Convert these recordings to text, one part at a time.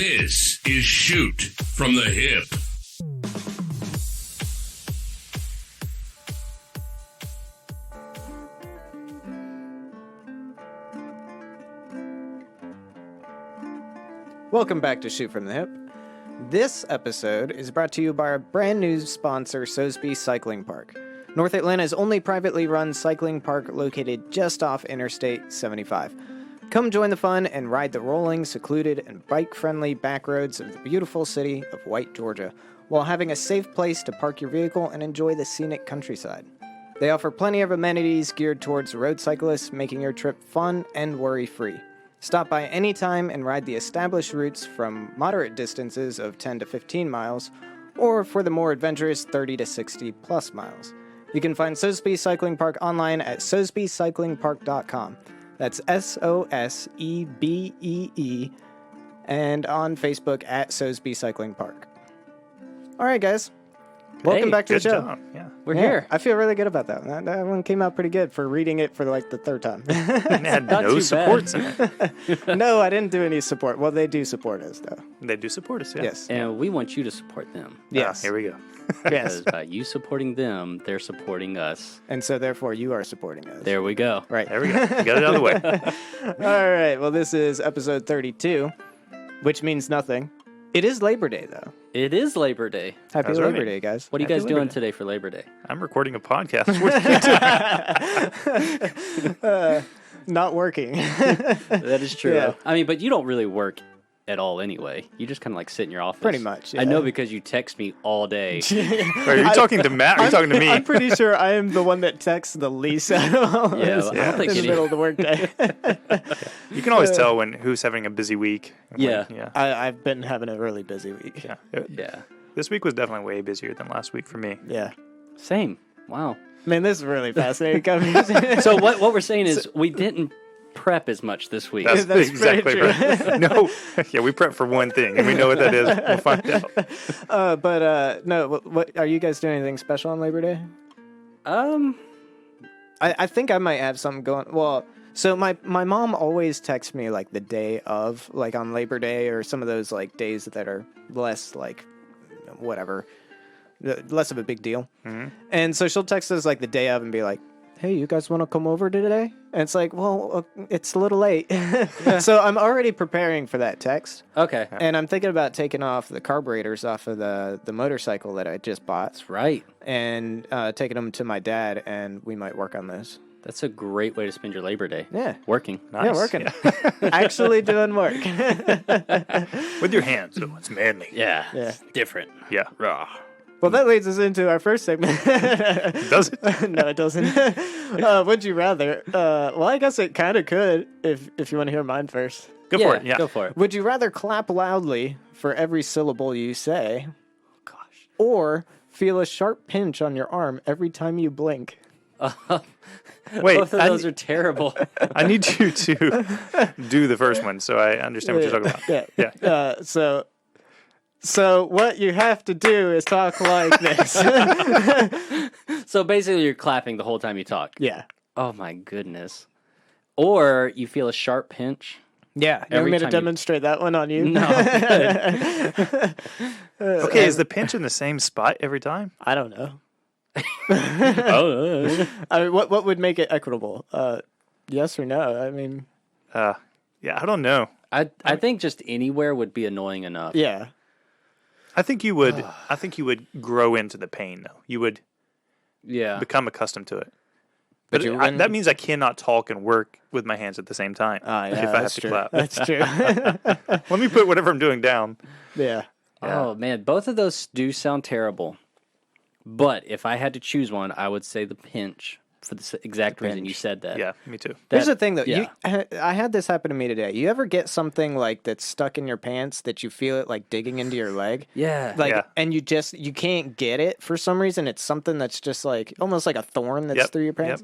This is Shoot from the Hip. Welcome back to Shoot from the Hip. This episode is brought to you by our brand new sponsor, Sosby Cycling Park. North Atlanta's only privately run cycling park located just off Interstate 75. Come join the fun and ride the rolling, secluded, and bike-friendly back roads of the beautiful city of White, Georgia, while having a safe place to park your vehicle and enjoy the scenic countryside. They offer plenty of amenities geared towards road cyclists, making your trip fun and worry-free. Stop by anytime and ride the established routes from moderate distances of 10 to 15 miles, or for the more adventurous 30 to 60 plus miles. You can find Sosby Cycling Park online at sosbycyclingpark.com. That's SOSEBEE, and on Facebook at Sosby Cycling Park. All right, guys. Welcome back to the show. Job. Yeah. We're here. I feel really good about that. That one came out pretty good for reading it for like the third time. It had no supports in it. No, I didn't do any support. Well, they do support us, though. They do support us, yeah. Yes. And we want you to support them. Yes. Here we go. Yes. Because by you supporting them, they're supporting us. And so, therefore, you are supporting us. There we go. Right. There we go. We got it out of the way. All right. Well, this is episode 32, which means nothing. It is Labor Day, though. It is Labor Day. Happy That's Labor right. Day, guys. What are you Happy guys Labor doing Day. today for Labor Day? I'm recording a podcast. What are you doing? Not working. That is true. Yeah. I mean, but you don't really work at all anyway. You just kind of like sit in your office. Pretty much, yeah. I know because you text me all day. Are you talking to Matt or are you talking to me? I'm pretty sure I am the one that texts the least out of all Yeah, of us I don't think in the any- middle of the workday. You can always tell when who's having a busy week. Yeah. Yeah. I've been having a really busy week. Yeah. Yeah. This week was definitely way busier than last week for me. Yeah. Same. Wow. Man, this is really fascinating conversation. So what we're saying is we didn't prep as much this week. That's That's exactly very right. No. Yeah, we prep for one thing and we know what that is. We'll find out. No, what are you guys doing anything special on Labor Day? I think I might have something going. Well, so my mom always texts me like the day of, like on Labor Day or some of those like days that are less like whatever, less of a big deal. Mm-hmm. And so she'll text us like the day of and be like, "Hey, you guys want to come over today?" And it's like, well, it's a little late. So I'm already preparing for that text. Okay. And I'm thinking about taking off the carburetors off of the motorcycle that I just bought That's right. and taking them to my dad, and we might work on this. That's a great way to spend your Labor Day. Yeah. Working. Nice. Yeah, working. Actually doing work. With your hands. So it's manly. Yeah. Yeah. It's different. Yeah. Raw. Well, that leads us into our first segment. Does it? No, it doesn't. Would you rather? Well, I guess it kind of could if you want to hear mine first. Go for it. Yeah. Go for it. Would you rather clap loudly for every syllable you say, Gosh. or feel a sharp pinch on your arm every time you blink? Wait, Both of those are terrible. I need you to do the first one so I understand what you're talking about. Yeah. Yeah. So what you have to do is talk like this. So basically, you're clapping the whole time you talk. Yeah. Oh my goodness. Or you feel a sharp pinch. Yeah. You want Every me to time you- demonstrate that one on you? No. Okay, is the pinch in the same spot every time? I don't know. Oh. I mean, what would make it equitable? Yes or no? I mean, Yeah, I don't know. I think just anywhere would be annoying enough. yeah. I think you would. I think you would grow into the pain, though. You would Yeah. become accustomed to it. But But you wouldn't- that means I cannot talk and work with my hands at the same time. Yeah, if I have that's to true. clap. That's true. Let me put whatever I'm doing down. Yeah. Oh man, both of those do sound terrible. But if I had to choose one, I would say the pinch for the exact reason you said that. Yeah, me too. Here's the thing, though. yeah. I had this happen to me today. You ever get something like that's stuck in your pants that you feel it like digging into your leg? Yeah. Like, Yeah. and you can't get it for some reason. It's something that's just like almost like a thorn that's Yep, through your pants.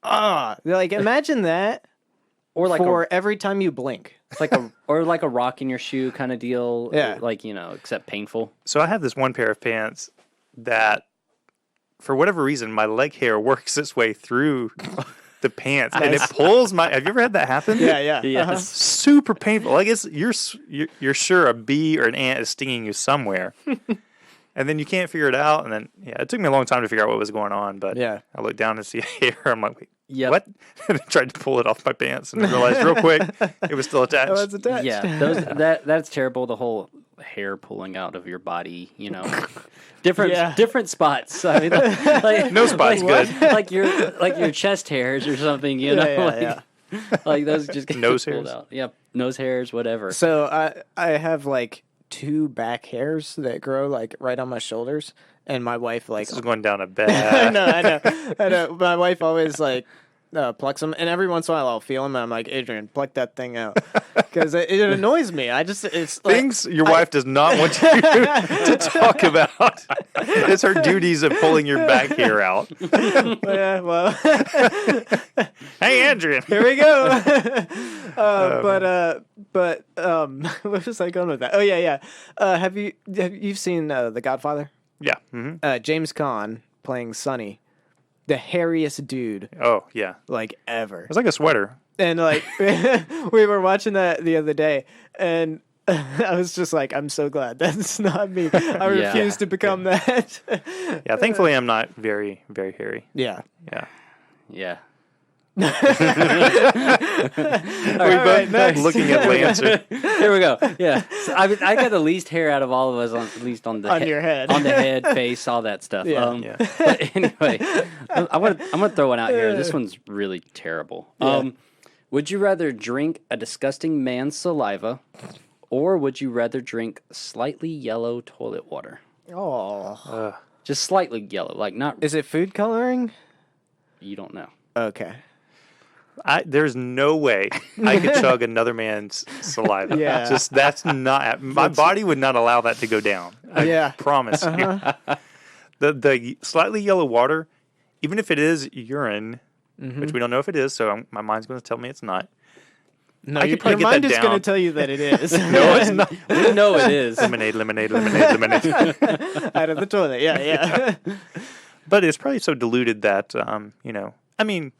yep. Like imagine that or like for every time you blink. like a rock in your shoe kind of deal. Yeah. Like, except painful. So I have this one pair of pants that, for whatever reason, my leg hair works its way through the pants, and it pulls my. Have you ever had that happen? Yeah, yeah. Yes. Super painful. Like you're sure a bee or an ant is stinging you somewhere, and then you can't figure it out. And then it took me a long time to figure out what was going on. But I looked down to see a hair. I'm like, wait, what? And I tried to pull it off my pants and realized real quick it was still attached. Oh, it's attached. Yeah, that's terrible. The whole hair pulling out of your body, different spots. I mean, like No spot's good. Like your chest hairs or something, like those just get Nose pulled hairs. out. Yep, nose hairs, whatever. So I have like 2 back hairs that grow like right on my shoulders, and my wife like This is going down a I bad. know. My wife always like plucks them, and every once in a while I'll feel them, and I'm like, Adrian, pluck that thing out, because it annoys me. It's like, Things your wife does not want you to talk about. It's her duties of pulling your back hair out. yeah, well, Hey, Adrian. here we go. But where was I going with that? Oh yeah. Have you seen The Godfather? Yeah. Mm-hmm. James Caan playing Sonny, the hairiest dude Oh, yeah. like ever. It's like a sweater. And like we were watching that the other day, and I was just like, I'm so glad that's not me. I refuse to become that. Yeah, thankfully I'm not very, very hairy. Yeah. Yeah. Yeah. We right, both next. looking at Lancer. Here we go. Yeah. So, I mean, I got the least hair out of all of us, at least on the On your head. on the head, face, all that stuff. Yeah. Yeah. But anyway, I'm gonna throw one out here. This one's really terrible. Would you rather drink a disgusting man's saliva, or would you rather drink slightly yellow toilet water? Oh. Just slightly yellow, like not. Is it food coloring? You don't know. Okay. There's no way I could chug another man's saliva. Yeah. Just that's not. My body would not allow that to go down. I promise you. The slightly yellow water, even if it is urine, which we don't know if it is, so my mind's going to tell me it's not. No, I could probably your get mind that is going to down. tell you that it is. No, it's not. We know it is. Lemonade, lemonade, lemonade, lemonade. Out of the toilet. Yeah. But it's probably so diluted that, I mean,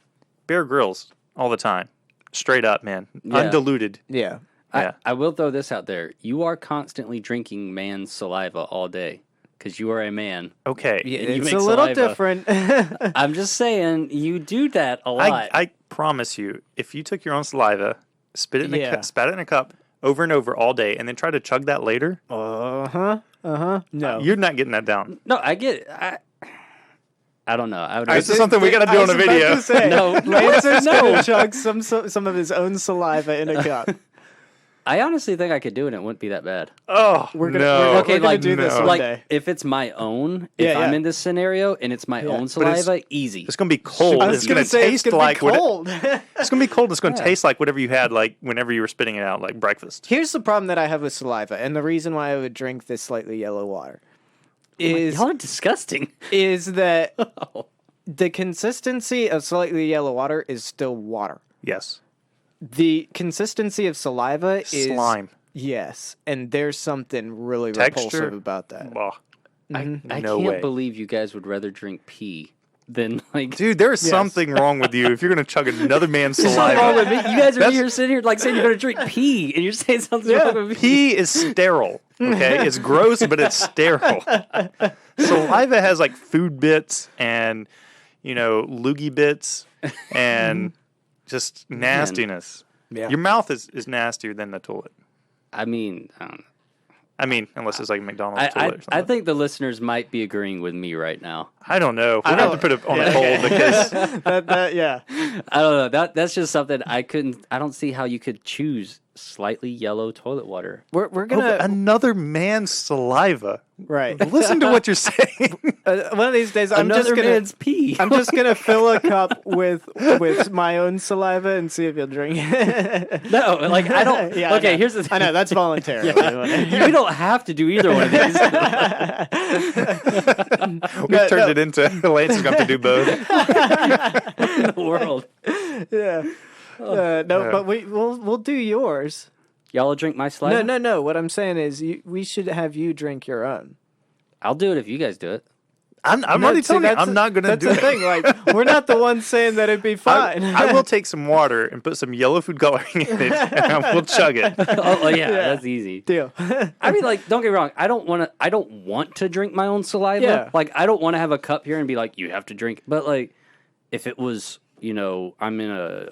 Bear Grylls all the time. Straight up, man. Yeah. Undiluted. Yeah. Yeah. I will throw this out there. You are constantly drinking man's saliva all day because you are a man. Okay. You It's make a little saliva. different. I'm just saying you do that a lot. I promise you, if you took your own saliva, spat it Yeah. in a cup over and over all day, and then try to chug that later, No. you're not getting that down. No, I get it. I don't know. I would. This is something we got to do on a video. No, Lancer's no. gonna chug some of his own saliva in a cup. I honestly think I could do it. And it wouldn't be that bad. Oh, We're gonna- no. we're Okay, gonna like do this no. one like day. if it's my own, if Yeah, I'm yeah. in this scenario and it's my own But it's- saliva, easy. It's going to be cold. I was It's going to say taste it's gonna like be cold. it's going to be cold. It's going to taste like whatever you had, like whenever you were spitting it out, like breakfast. Here's the problem that I have with saliva, and the reason why I would drink this slightly yellow water is Y'all are disgusting. that the consistency of slightly yellow water is still water. Yes. The consistency of saliva is Slime. Yes, and there's something really Texture. repulsive about that. Oh. I No can't way. believe you guys would rather drink pee than like. Dude, there is something wrong with you if you're going to chug another man's What's wrong saliva. with me? You guys are here sitting here like saying you're gonna drink pee, and you're saying something wrong with me. Pee is sterile. Okay, it's gross, but it's sterile. Saliva has like food bits and loogie bits and just nastiness. Yeah. Your mouth is nastier than the toilet. I mean, I don't know. I mean, unless it's like McDonald's toilet or something. I think the listeners might be agreeing with me right now. I don't know. We're going to have to put it on a poll because Yeah. I don't know. That's just something I don't see how you could choose slightly yellow toilet water. We're gonna another man's saliva. right. Listen to what you're saying. One of these days, I'm Another just gonna man's pee. I'm just gonna fill a cup with my own saliva and see if you'll drink it. No, like I don't. Yeah, okay, I know. here's the thing. I know that's voluntary. You don't have to do either one of these. We've turned it into Lance is going to have to do both. in the world. Yeah. But we'll do yours. Y'all will drink my saliva? No. What I'm saying is we should have you drink your own. I'll do it if you guys do it. I'm already telling you, I'm not going to do That's the it. thing. Like, we're not the ones saying that it'd be fine. I will take some water and put some yellow food coloring in it, and we'll chug it. Oh yeah, that's easy. Deal. I mean, like, don't get me wrong. I don't want to drink my own saliva. Yeah. Like, I don't want to have a cup here and be like, you have to drink. But like, if it was, I'm in a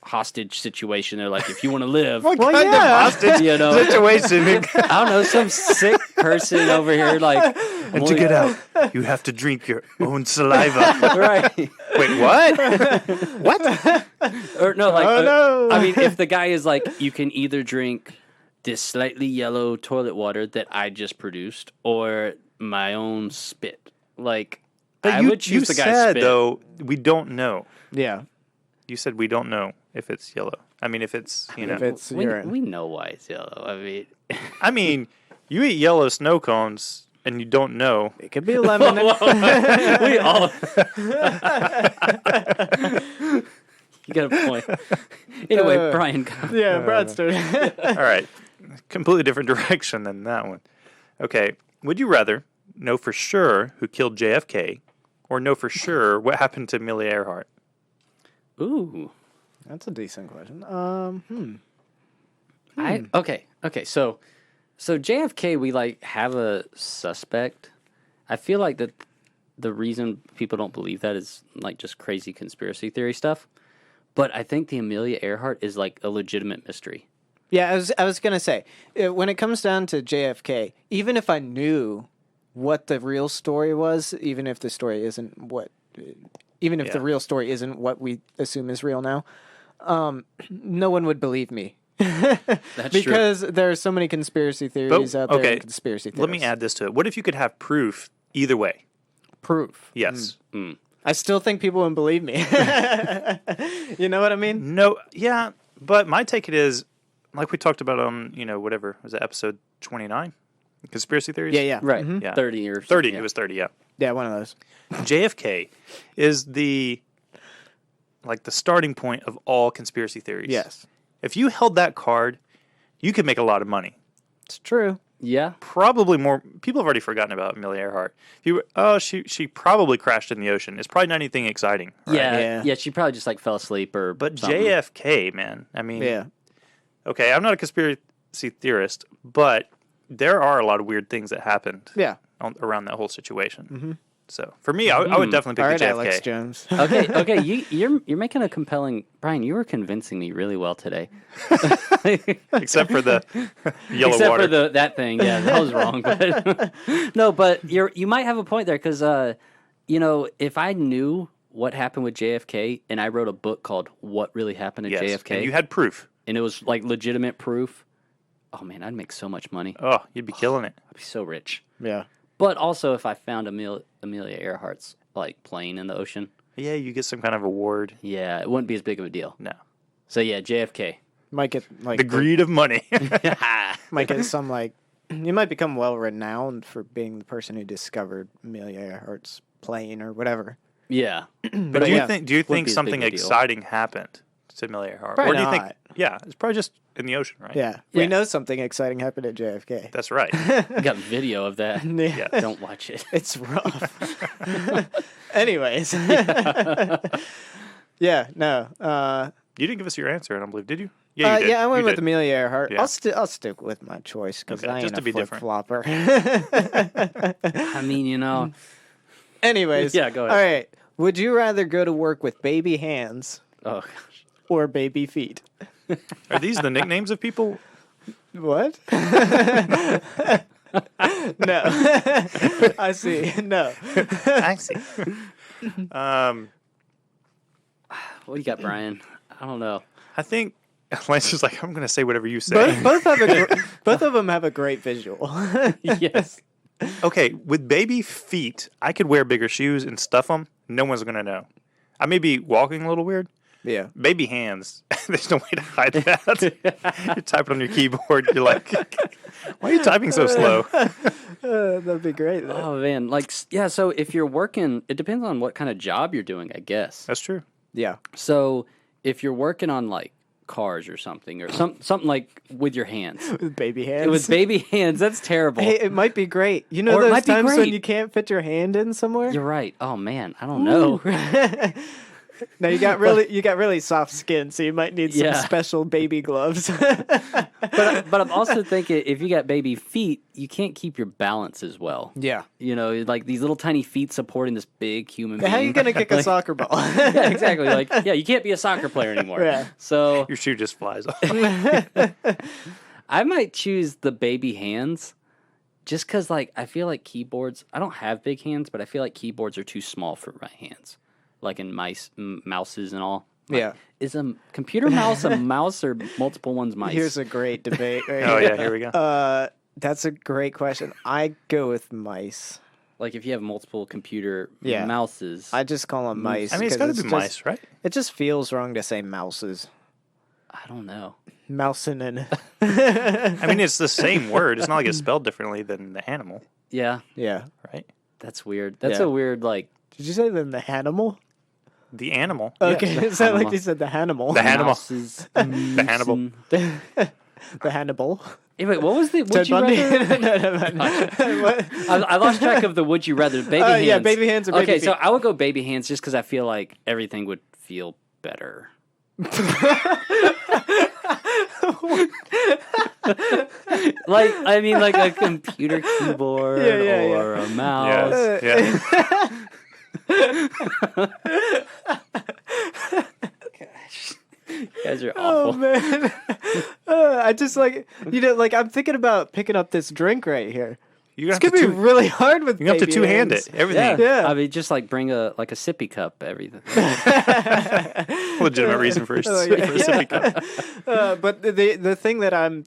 hostage situation. They're like, if you want to live, What kind of hostage situation? I don't know, some sick person over here, like, And to get out, you have to drink your own saliva. right? Wait, what? What? Or no, like, no. I mean, if the guy is like, you can either drink this slightly yellow toilet water that I just produced, or my own spit. Like, I would choose the guy's said, spit. though, we don't know. Yeah. You said we don't know if it's yellow. I mean, if it's, If it's urine. We know why it's yellow. I mean, you eat yellow snow cones and you don't know. It could be lemon. we all. You got a point. Anyway, Brian. Yeah, Brad's turn. All right. Completely different direction than that one. Okay. Would you rather know for sure who killed JFK or know for sure what happened to Amelia Earhart? Ooh. That's a decent question. Okay. So JFK, we like have a suspect. I feel like that the reason people don't believe that is like just crazy conspiracy theory stuff. But I think the Amelia Earhart is like a legitimate mystery. Yeah, I was gonna say, when it comes down to JFK, even if I knew what the real story was, even if the story isn't what, even if the real story isn't what we assume is real now, no one would believe me. That's because true. there are so many conspiracy theories out there. And conspiracy theories. Let me add this to it. What if you could have proof either way? Proof. Yes. I still think people wouldn't believe me. You know what I mean? No, yeah, but my take it is, like we talked about on, whatever, was it episode 29? Conspiracy theories? Yeah. Right. Yeah. 30 or 30, yeah. it was 30, yeah. Yeah, one of those. JFK is the starting point of all conspiracy theories. Yes. If you held that card, you could make a lot of money. It's true. Yeah. Probably more. People have already forgotten about Amelia Earhart. She probably crashed in the ocean. It's probably not anything exciting. Right? Yeah. She probably just like fell asleep or. But something. JFK, man. I mean, Yeah. Okay, I'm not a conspiracy theorist, but there are a lot of weird things that happened. Yeah. Around that whole situation. Mm-hmm. So for me, I would definitely pick the JFK. Alex Jones. Okay. You're making a compelling. Brian, you were convincing me really well today. Except for the yellow Except water. for that thing. Yeah, that was wrong. But no, but you might have a point there because if I knew what happened with JFK and I wrote a book called "What Really Happened to JFK," and you had proof, and it was like legitimate proof. Oh man, I'd make so much money. Oh, you'd be killing it. I'd be so rich. Yeah. But also, if I found Amelia Earhart's like plane in the ocean, Yeah, you get some kind of award. yeah, it wouldn't be as big of a deal. No. So yeah, JFK. Might get like The greed of money. might get some you might become well renowned for being the person who discovered Amelia Earhart's plane or whatever. Yeah, But do you think Wouldn't be as something big of a deal. exciting happened to Amelia Earhart? Probably Or do you think not. yeah, it's probably just in the ocean, right? Yeah. Yeah. We know something exciting happened at JFK. That's right. I got video of that. Yeah. Don't watch it. It's rough. Anyways. Yeah, no. You didn't give us your answer, I don't believe, did you? Yeah, you did. Yeah, I went You with did. Amelia Earhart. Yeah. I'll stick with my choice because Okay, I just ain't to be a flip different. flopper. I mean, Anyways. Yeah, go ahead. All right. Would you rather go to work with baby hands oh gosh. or baby feet? Are these the nicknames of people? What? No. I see. No. I see. What do you got, Brian? I don't know. I think Lance is like, I'm going to say whatever you say. Both of them have a great visual. Yes. Okay, with baby feet, I could wear bigger shoes and stuff them. No one's going to know. I may be walking a little weird. Yeah. Baby hands, there's no way to hide that. You're typing on your keyboard. You're like, why are you typing so slow? That'd be great. Oh man, yeah. So if you're working, it depends on what kind of job you're doing, I guess. That's true. Yeah. So if you're working on like cars or something, or something like with your hands. With baby hands. With baby hands, that's terrible. Hey, it might be great. You know Or it those might be times when great. you can't fit your hand in somewhere? You're right. Oh man, I don't know. No, you got really soft skin, so you might need some special baby gloves. But I'm also thinking if you got baby feet, you can't keep your balance as well. Yeah. You know, like these little tiny feet supporting this big human being. How are you going to kick a soccer ball? Yeah, exactly. Like, yeah, you can't be a soccer player anymore. Yeah. So Your shoe just flies off. I might choose the baby hands just because, like, I feel like keyboards, I don't have big hands, but I feel like keyboards are too small for my hands, like in mouses and all. Like, Yeah. Is a computer mouse a mouse or multiple ones mice? Here's a great debate. Right Oh, here. yeah, here we go. That's a great question. I go with mice. Like if you have multiple computer Yeah. mouses. I just call them mice. I mean, it's 'cause got to be mice, right? It just feels wrong to say mouses. I don't know. Mousin and I mean, it's the same word. It's not like it's spelled differently than the animal, Yeah, yeah. right? that's weird. That's Yeah. a weird, like, Did you say then the Hanimal? The animal. Okay, Yes. it sounded like Hanimal. you said the Hanimal. The Hannibal. mouses. The Hannibal. The Hannibal. Hey, wait, what was the would Ted you Bundy? rather? No. What? I lost track of the would you rather. Baby hands. Yeah, baby hands or baby Okay, so feet. I would go baby hands just because I feel like everything would feel better. Like, I mean, like a computer keyboard Yeah. or a mouse. Yes. Yeah. You guys are Oh awful. man, I just like I'm thinking about picking up this drink right here. You're It's gonna gonna have be to really hard with. you have to baby two-hand hands. it. Everything. Yeah. I mean, just like bring a sippy cup. Everything. Legitimate reason for a, Oh, yeah. for a sippy cup. But the thing that I'm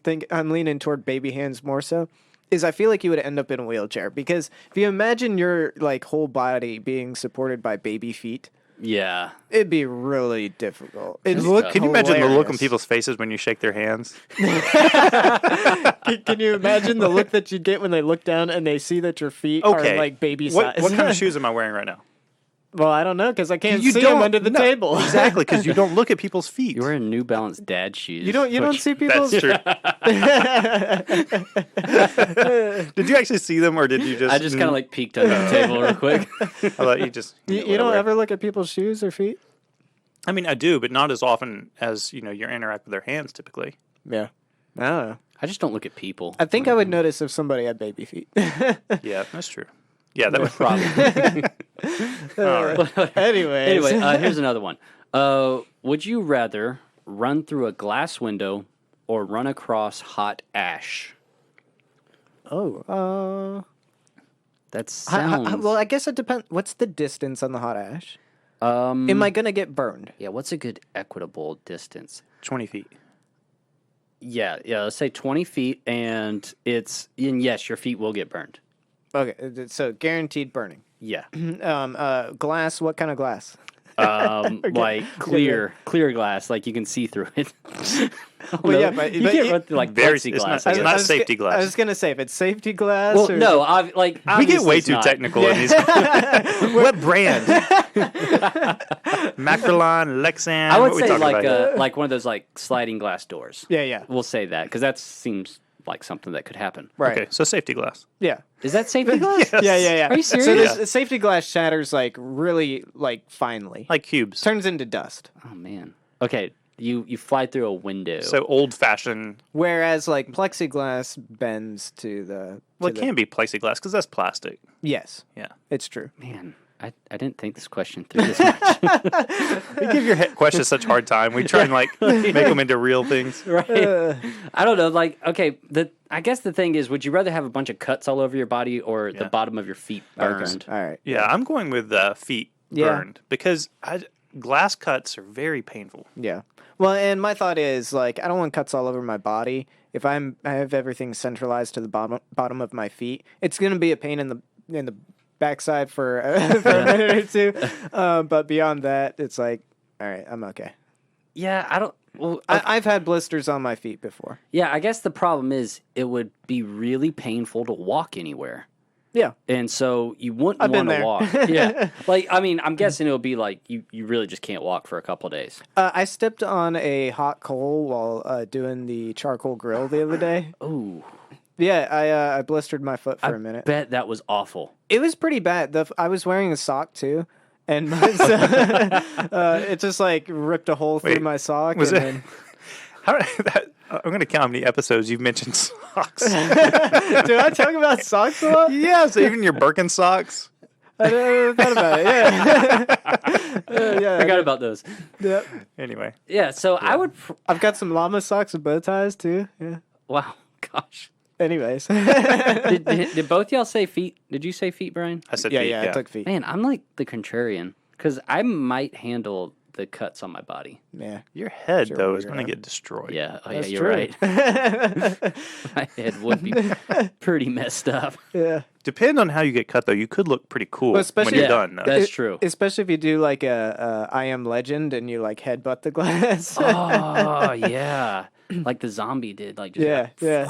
leaning toward baby hands more so is I feel like you would end up in a wheelchair because if you imagine your like whole body being supported by baby feet, Yeah. it'd be really difficult. That's Look, tough. Can you imagine the look on hilarious. people's faces when you shake their hands? Can you imagine the look that you get when they look down and they see that your feet Okay. are like baby What size? what kind of shoes am I wearing right now? Well, I don't know because I can't You see them don't- under the no, table. Exactly, because you don't look at people's feet. You wear New Balance dad shoes. You don't which- see people's. That's true. Did you actually see them, or did you just? I just kind of like peeked under the table real quick. I thought you just. You don't ever look at people's shoes or feet. I mean, I do, but not as often as you interact with their hands typically. Yeah, I don't know. I just don't look at people. I think I would notice if somebody had baby feet. Yeah, that's true. Yeah, that would Probably. All right. Anyways. Anyway, here's another one. Would you rather run through a glass window or run across hot ash? That sounds. well, I guess it depends. What's the distance on the hot ash? Um, Am I gonna get burned? yeah, what's a good equitable distance? 20 feet. Yeah, let's say 20 feet, and yes, your feet will get burned. Okay, so guaranteed burning. Yeah. Glass. What kind of glass? Like clear glass, like you can see through it. Well, yeah, but you can't run through like Very- plexiglass. it's not- I it's guess. not safety glass. I was gonna say if it's safety glass. Well, or no, We get obviously way it's too not. technical in these. What brand? Macrolon, Lexan. I would what we say talking like about here? like one of those like sliding glass doors. Yeah. We'll say that because that seems like something that could happen. Right. Okay, so safety glass. Yeah. Is that safety glass? Yeah. Are you So serious? this safety glass shatters like really like finely. Like cubes. Turns into dust. Oh man. Okay, you fly through a window. So old fashioned. Whereas like plexiglass bends to the. Well, it can be plexiglass because that's plastic. Yes, Yeah. it's true. man, I didn't think this question through this much. We give your questions such a hard time. We try and like make them into real things. Right. I don't know. Like, okay, I guess the thing is, would you rather have a bunch of cuts all over your body or the bottom of your feet burned? All right. Yeah, I'm going with feet Yeah. burned because glass cuts are very painful. Yeah. Well, and my thought is like I don't want cuts all over my body. If I have everything centralized to the bottom of my feet, it's gonna be a pain in the backside for a minute or two. But beyond that, it's like, all right, I'm okay. Yeah, I don't. Well, I've had blisters on my feet before. yeah, I guess the problem is it would be really painful to walk anywhere. Yeah. And so you wouldn't I've been want to there. walk. Yeah. Like, I mean, I'm guessing it'll be like you really just can't walk for a couple of days. I stepped on a hot coal while doing the charcoal grill the other day. Ooh. Yeah, I blistered my foot for a minute. Bet that was awful. It was pretty bad. I was wearing a sock too, and it just like ripped a hole through my sock. Was and it? Then... I'm going to count how many episodes you've mentioned socks. Do I talk about socks a lot? Yeah, so even your Birkenstocks. I never thought about it. Yeah, yeah. I forgot about those. Yep. Anyway. Yeah, so I would. I've got some llama socks and bow ties too. Yeah. Wow, gosh. Anyways. Did both y'all say feet? Did you say feet, Brian? I said Yeah, feet, yeah, I took feet. Man, I'm like the contrarian because I might handle the cuts on my body. Yeah. Your head, Sure, though, we're is going to gonna- get destroyed. Yeah, oh, yeah, That's you're true. right. My head would be pretty messed up. Yeah. Depend on how you get cut, though. You could look pretty cool Well, especially- when you're Yeah, done, though. That's true. Especially if you do like a I Am Legend and you like headbutt the glass. Oh yeah, like the zombie did. Like just Yeah, yeah.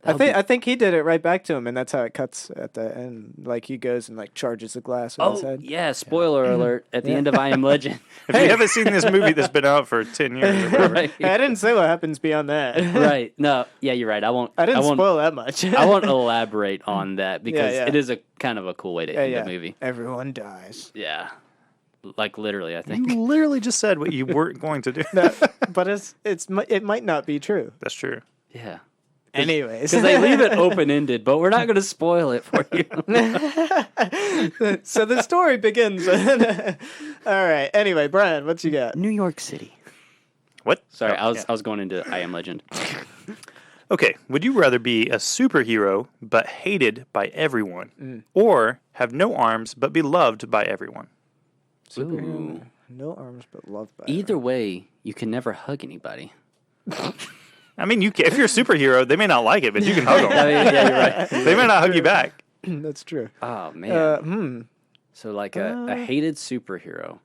That would I think he did it right back to him, and that's how it cuts at the end. Like he goes and like charges the glass with his Oh head. yeah! Spoiler alert! At the end of I Am Legend. If you haven't seen this movie that's been out for 10 years or whatever, Right. Hey, I didn't say what happens beyond that. Right. No. Yeah, you're right. I won't. I didn't won't, spoil that much. I won't elaborate on that because yeah. it is a kind of a cool way to end yeah. the movie. Everyone dies. Yeah. Like literally, I think. you literally just said what you weren't going to do. No, but it might not be true. That's true. Yeah. Anyways, Because they leave it open ended, but we're not going to spoil it for you. so the story begins. All right. Anyway, Brian, what you got? New York City. What? Sorry, Oh, I was going into I Am Legend. Okay, would you rather be a superhero but hated by everyone, or have no arms but be loved by everyone? Ooh. No arms, but loved by. Either way, you can never hug anybody. I mean, you can, if you're a superhero, they may not like it, but you can hug them. I mean, yeah, you're right. They may not hug you back. That's true. Oh man. Hmm. So like a hated superhero.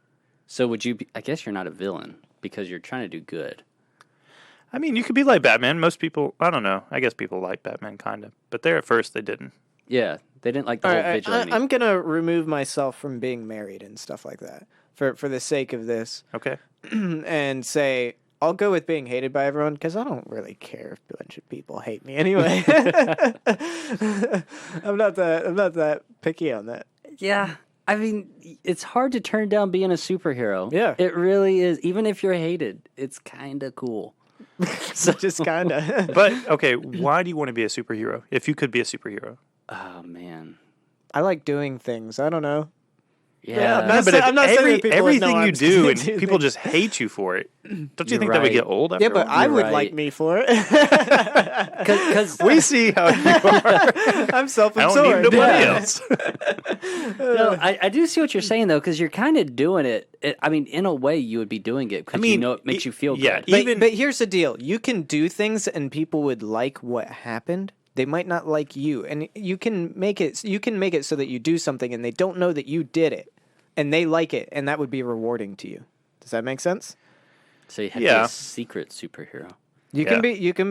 So would you be, I guess you're not a villain because you're trying to do good. I mean, you could be like Batman. Most people, I don't know. I guess people like Batman, kind of. But there at first, they didn't. Yeah, they didn't like the All whole right, vigilante. I'm gonna remove myself from being married and stuff like that for the sake of this, Okay. and say I'll go with being hated by everyone because I don't really care if a bunch of people hate me anyway. I'm not that picky on that. Yeah. I mean, it's hard to turn down being a superhero. Yeah. It really is. Even if you're hated, it's kind of cool. So just kind of. But, okay, why do you want to be a superhero if you could be a superhero? Oh, man. I like doing things. I don't know. Yeah. I'm not but saying- if I'm not saying that people with no everything you arms do can't and do people things. just hate you for it, don't you You're think that would right. get old after Yeah, but a while? I You're would right. like me for it. Because We see how you are. I'm I self-absorbed. don't need nobody Yeah. else. no, I do see what you're saying, though, because you're kind of doing it. I mean, in a way, you would be doing it because you know it makes you feel yeah, good. But here's the deal: you can do things, and people would like what happened. They might not like you, and you can make it. You can make it so that you do something, and they don't know that you did it, and they like it, and that would be rewarding to you. Does that make sense? So you have to be Yeah. a secret superhero. You can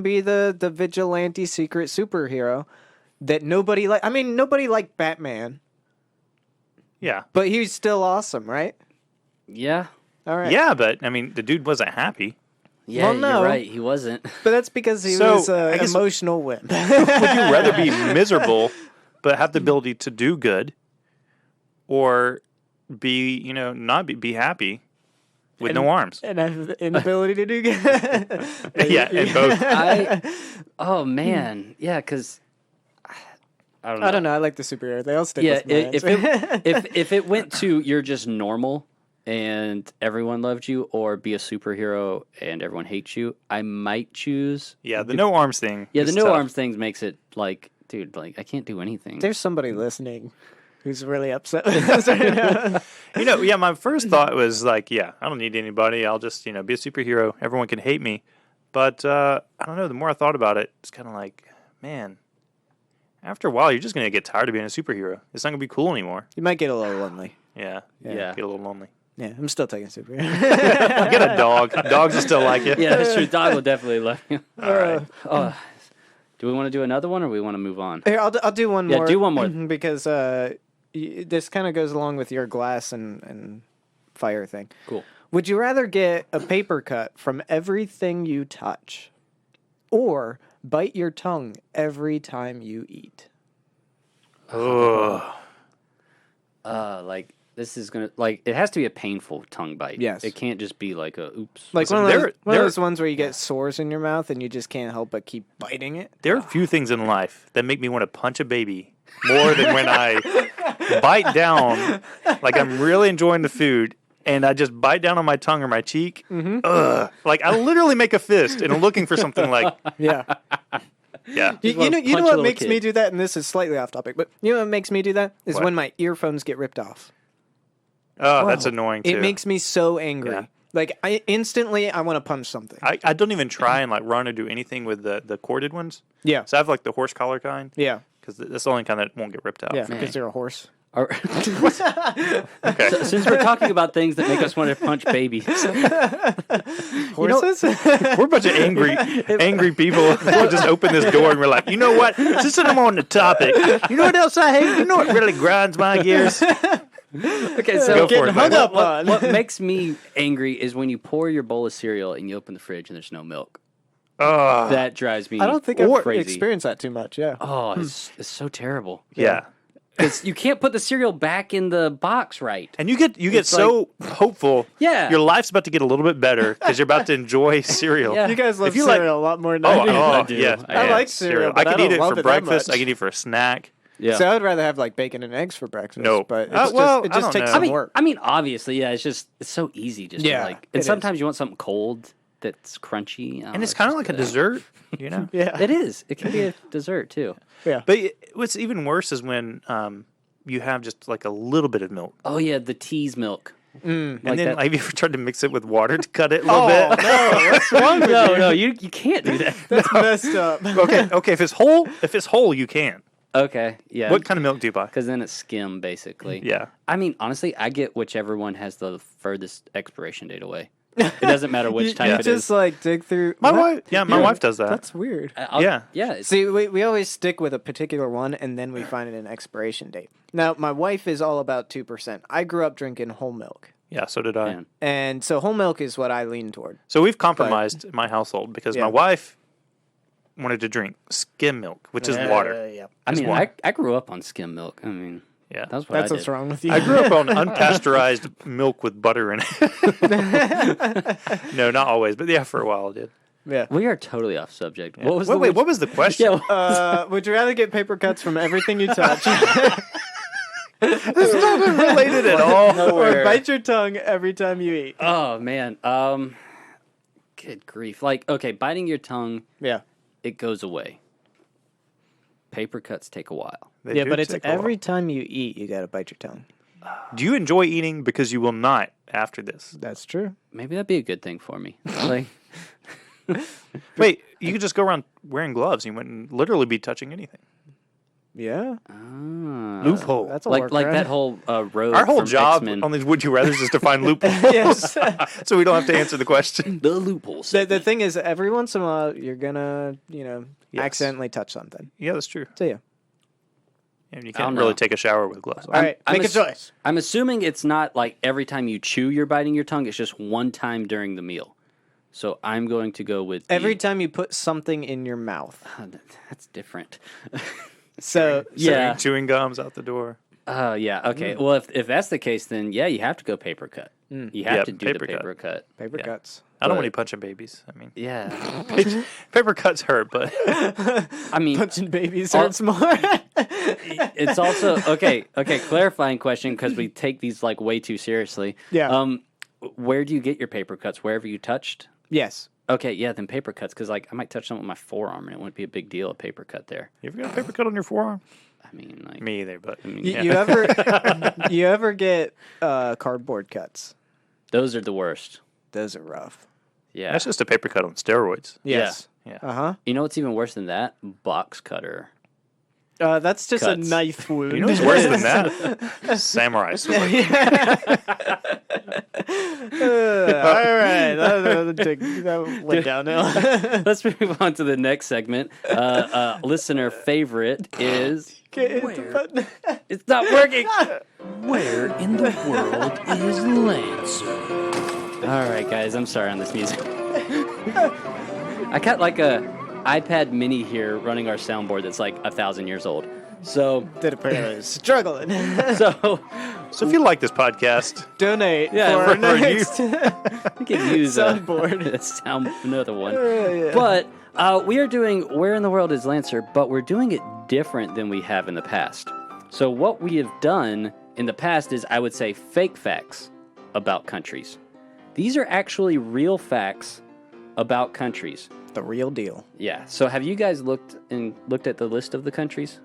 be the vigilante secret superhero that nobody like. I mean, nobody liked Batman, Yeah. but he's still awesome, right? Yeah. All right. Yeah, but, I mean, the dude wasn't happy. Yeah, Well, no. you're right. He wasn't. But that's because he So, was I an guess- emotional wimp. Would you rather be miserable but have the ability to do good, or be, not be happy with no arms? And have the inability to do good. Yeah, and both. Oh man, yeah, because I don't know. I don't know. I like the superhero. They all stick Yeah, with my if answer. if it went to you're just normal and everyone loved you, or be a superhero and everyone hates you, I might choose. Yeah, the no arms thing. Yeah, is the no tough. arms things makes it like, dude, like I can't do anything. There's somebody listening who's really upset with us right now. Yeah, my first thought was like, yeah, I don't need anybody. I'll just, be a superhero. Everyone can hate me. But I don't know. The more I thought about it, it's kind of like, man, after a while, you're just going to get tired of being a superhero. It's not going to be cool anymore. You might get a little lonely. Yeah. Yeah. Get a little lonely. Yeah, I'm still taking superhero. Get a dog. Dogs will still like you. Yeah, that's true. Dog will definitely love you. All right. Oh, Do we want to do another one, or we want to move on? Here, I'll do one more. Yeah, do one more. Because this kind of goes along with your glass and fire thing. Cool. Would you rather get a paper cut from everything you touch, or bite your tongue every time you eat? Oh. Like this is gonna it has to be a painful tongue bite. Yes. It can't just be like a oops. Like Listen, one of those ones where you get sores in your mouth and you just can't help but keep biting it. There are few things in life that make me want to punch a baby more than when I bite down, like I'm really enjoying the food, and I just bite down on my tongue or my cheek. Mm-hmm. Ugh. Like I literally make a fist and I'm looking for something like, Yeah. yeah. You know punch a what little makes kid. me do that, and this is slightly off topic, but you know what makes me do that is What? when my earphones get ripped off. Oh, that's annoying too. It makes me so angry. Yeah. Like I instantly want to punch something. I don't even try and like run or do anything with the corded ones. Yeah. So I have like the horse collar kind. Yeah. Because that's the only kind that won't get ripped out. Yeah, for me. because you're a horse. All right. Okay. So, since we're talking about things that make us want to punch babies, Horses? We're a bunch of angry people who just open this door and we're like, you know what? Since I'm on the topic, you know what else I hate? You know what really grinds my gears? okay, so Go for getting it, hung Michael. up on. what makes me angry is when you pour your bowl of cereal and you open the fridge and there's no milk. Oh, That drives me I don't think I've crazy. experienced that too much. Yeah. Oh, it's so terrible. yeah. Because you can't put the cereal back in the box right. And you get It's so hopeful. Yeah. Your life's about to get a little bit better because you're about to enjoy cereal. Yeah. You guys love If you like- cereal a lot more than Oh, I do. oh I do. yeah. I man, like cereal, but I I could don't eat it love for it that breakfast. much. I could eat it for a snack. Yeah. So I'd rather have like bacon and eggs for breakfast. No. But Well, it I just don't takes know. some work. I mean, obviously, yeah. It's so easy, just Yeah, to like. it And is. sometimes you want something cold that's crunchy, And it's kind of like a dessert, you know? Yeah. It is. It can be a dessert too. Yeah. But what's even worse is when you have just like a little bit of milk. Oh yeah, the tea's milk. And Like then that- have you ever tried to mix it with water to cut it a little Oh, bit? no. What's wrong with you? No, you can't do that. That's messed up. Okay, if it's whole, you can. Okay, yeah. What kind of milk do you buy? Because then it's skim, basically. Yeah. I mean, honestly, I get whichever one has the furthest expiration date away. It doesn't matter which type you it just is. like dig through. My What? wife does that. That's weird. Yeah. Yeah. It's, See, we always stick with a particular one, and then we find an expiration date. Now, my wife is all about 2%. I grew up drinking whole milk. Yeah, so did I. man. And so whole milk is what I lean toward. So we've compromised in my household because Yeah. my wife wanted to drink skim milk, which is water. Yeah. I Just mean, one. I grew up on skim milk. I mean, Yeah. that's what That's I what's did. wrong with you. I grew up on unpasteurized milk with butter in it. No, not always, but yeah, for a while I did. Yeah. We are totally off subject. Yeah. What was wait, the wait, what was the question? Yeah, Would you rather get paper cuts from everything you touch, This is not related at all. or bite your tongue every time you eat? oh man. Good grief. Like, okay, biting your tongue, Yeah. it goes away. Paper cuts take a while. They Yeah, do but it's take a while. every time you eat, you got to bite your tongue. Do you enjoy eating because you will not after this? That's true. Maybe that'd be a good thing for me. Like, Wait, you could just go around wearing gloves. You wouldn't literally be touching anything. Yeah. Loophole. That's a like workaround. that whole road. Our whole from job X-Men. on these Would You Rathers is to find loopholes. Yes. So we don't have to answer the question. the loopholes. The thing is, every once in a while, you're gonna, Yes. accidentally touch something. Yeah, that's true. So yeah. And you I don't can't really know. take a shower with gloves on. All right, I'm make a choice. I'm assuming it's not like every time you chew, you're biting your tongue. It's just one time during the meal. So I'm going to go with Every time you put something in your mouth. That's different. So Yeah. Chewing gums out the door. Yeah. Okay. Well, if that's the case, then yeah, you have to go paper cut. You have Yep, to do paper the cut. paper cut. paper Yeah. cuts. I don't But- want you punching babies. I mean, Yeah. paper cuts hurt, but I mean, Punching babies All- hurts more. it's also okay. Okay. Clarifying question because we take these like way too seriously. Yeah. Where do you get your paper cuts? Wherever you touched. Yes. Okay, yeah, then paper cuts, because like I might touch something with my forearm, and it wouldn't be a big deal, a paper cut there. you ever got a paper cut on your forearm? I mean, like, Me either, but I mean, You, Yeah. you ever get cardboard cuts? those are the worst. Those are rough. Yeah. that's just a paper cut on steroids. Yes. Yeah. Uh huh. You know what's even worse than that? Box cutter. That's just cuts. a knife wound. You know what's worse than that? Samurai sword. All right, that went downhill. Let's move on to the next segment. Listener favorite is... It's not working! Where in the world is Lancer? All right, guys, I'm sorry on this music. I got like a iPad mini here running our soundboard that's like 1,000 years old. So Did apparently struggling. so So if you like this podcast, Donate Yeah, for our for you. next we could use soundboard. another one. Yeah. But we are doing Where in the World is Lancer, but we're doing it different than we have in the past. So what we have done in the past is, I would say, fake facts about countries. These are actually real facts about countries. The real deal. Yeah. So have you guys looked at the list of the countries?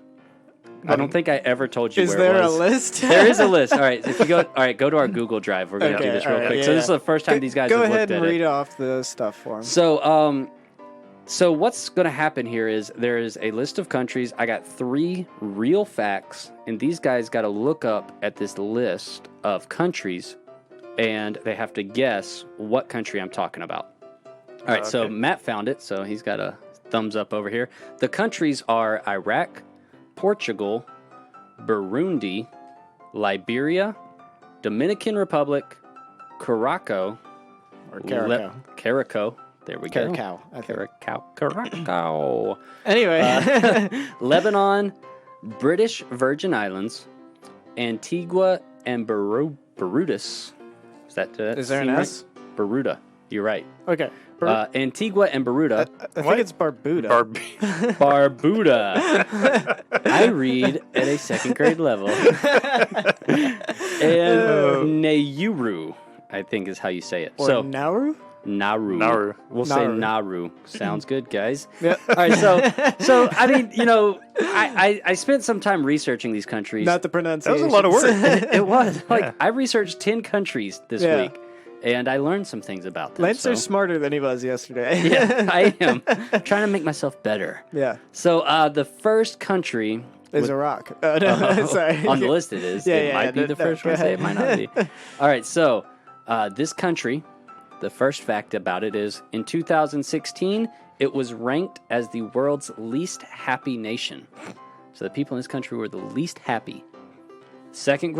I don't think I ever told you Is where there it a was. list? There is a list. All right. If you go to our Google Drive. We're going to do this real all right, quick. yeah, So this is yeah. the first time these guys Go have ahead looked and at read it. off the stuff for him. So what's going to happen here is there is a list of countries. I got 3 real facts, and these guys got to look up at this list of countries, and they have to guess what country I'm talking about. All right, so Okay. Matt found it, so he's got a thumbs up over here. The countries are Iraq, Portugal, Burundi, Liberia, Dominican Republic, Caraco, Or Caracal. Caraco. There we go. Caracal, I think. Caracal. Anyway. Lebanon, British Virgin Islands, Antigua and Barbudas. Is that Is there an seem right? S? Barbuda. You're right. Okay. Antigua and Barbuda. I think it's Barbuda. Barbuda. I read at a 2nd grade level. And Nauru, I think is how you say it. Or So Nauru? Nauru. Nauru. We'll say Nauru. Sounds good, guys. Yeah. All right, so I mean, I spent some time researching these countries. Not the That pronunciation. was a lot of work. It was like I researched 10 countries this Yeah. week, and I learned some things about them. Lancer's so. smarter than he was yesterday. Yeah, I am trying to make myself better. Yeah. So the first country Is Iraq. Oh, no, sorry. on the list it is. Yeah, it yeah, might yeah, be no, the no, first go one. Say it ahead. might not be. All right, so this country, the first fact about it is in 2016, it was ranked as the world's least happy nation. So the people in this country were the least happy. Second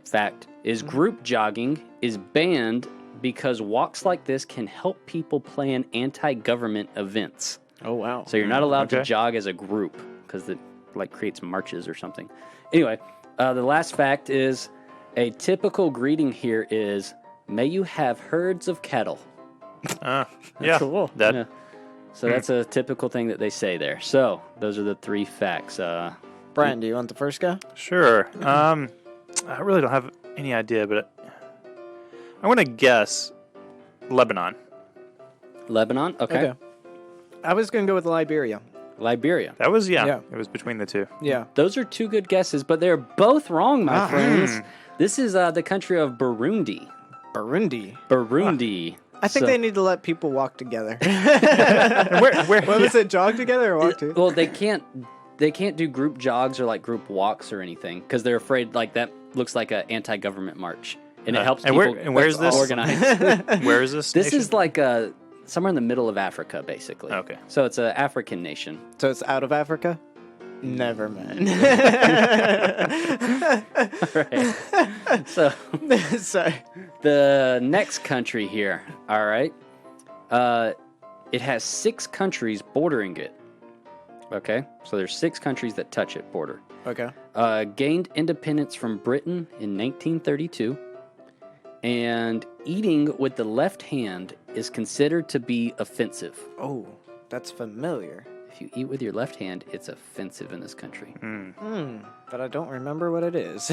fact is group jogging is banned because walks like this can help people plan anti-government events. Oh, wow. So you're not allowed to Okay. jog as a group because it like creates marches or something. Anyway, the last fact is a typical greeting here is, "May you have herds of cattle." Yeah. cool. That, Yeah. So that's a typical thing that they say there. So those are the 3 facts. Brian, do you want the first guy? Sure. I really don't have any idea, but I'm going to guess Lebanon. Lebanon, okay. I was going to go with Liberia. Liberia. That was, Yeah. it was between the 2. Yeah. Those are 2 good guesses, but they're both wrong, my friends. This is the country of Burundi. Burundi. Burundi. I think So- they need to let people walk together. And where What was it, jog together or walk together? Well, they can't do group jogs or like group walks or anything because they're afraid like that looks like an anti-government march, and it helps and people where's this? organize. Where is this? This nation? is like somewhere in the middle of Africa, basically. Okay. So it's an African nation. So it's out of Africa? Never mind. Right. So Sorry. the next country here, all right, it has 6 countries bordering it. Okay, so there's 6 countries that touch it border. Okay. Gained independence from Britain in 1932, and eating with the left hand is considered to be offensive. Oh, that's familiar. If you eat with your left hand, it's offensive in this country. But I don't remember what it is.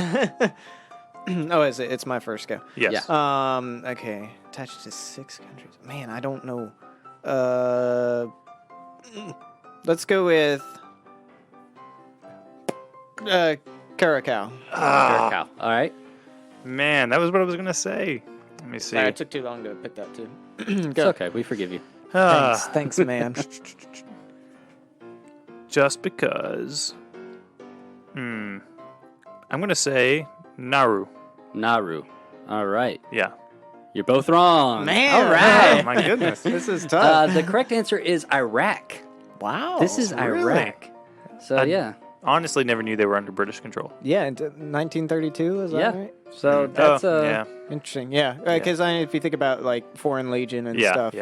Oh, is it? It's my first go. Yes. Yeah. Okay. Attached to 6 countries. Man, I don't know. Let's go with Caracal. Caracal. All right. Man, that was what I was going to say. Let me see. Sorry, it took too long to pick that too. It's okay. We forgive you. Ah, Thanks, man. just because. I'm going to say Nauru. Nauru. All right. Yeah. You're both wrong. Man. All right. Oh, my goodness. This is tough. The correct answer is Iraq. Wow. This is really? Iraq. So, yeah. Honestly, never knew they were under British control. Yeah, 1932, is that Yeah. right? So, that's yeah. Interesting. Yeah, because if you think about like Foreign Legion and stuff,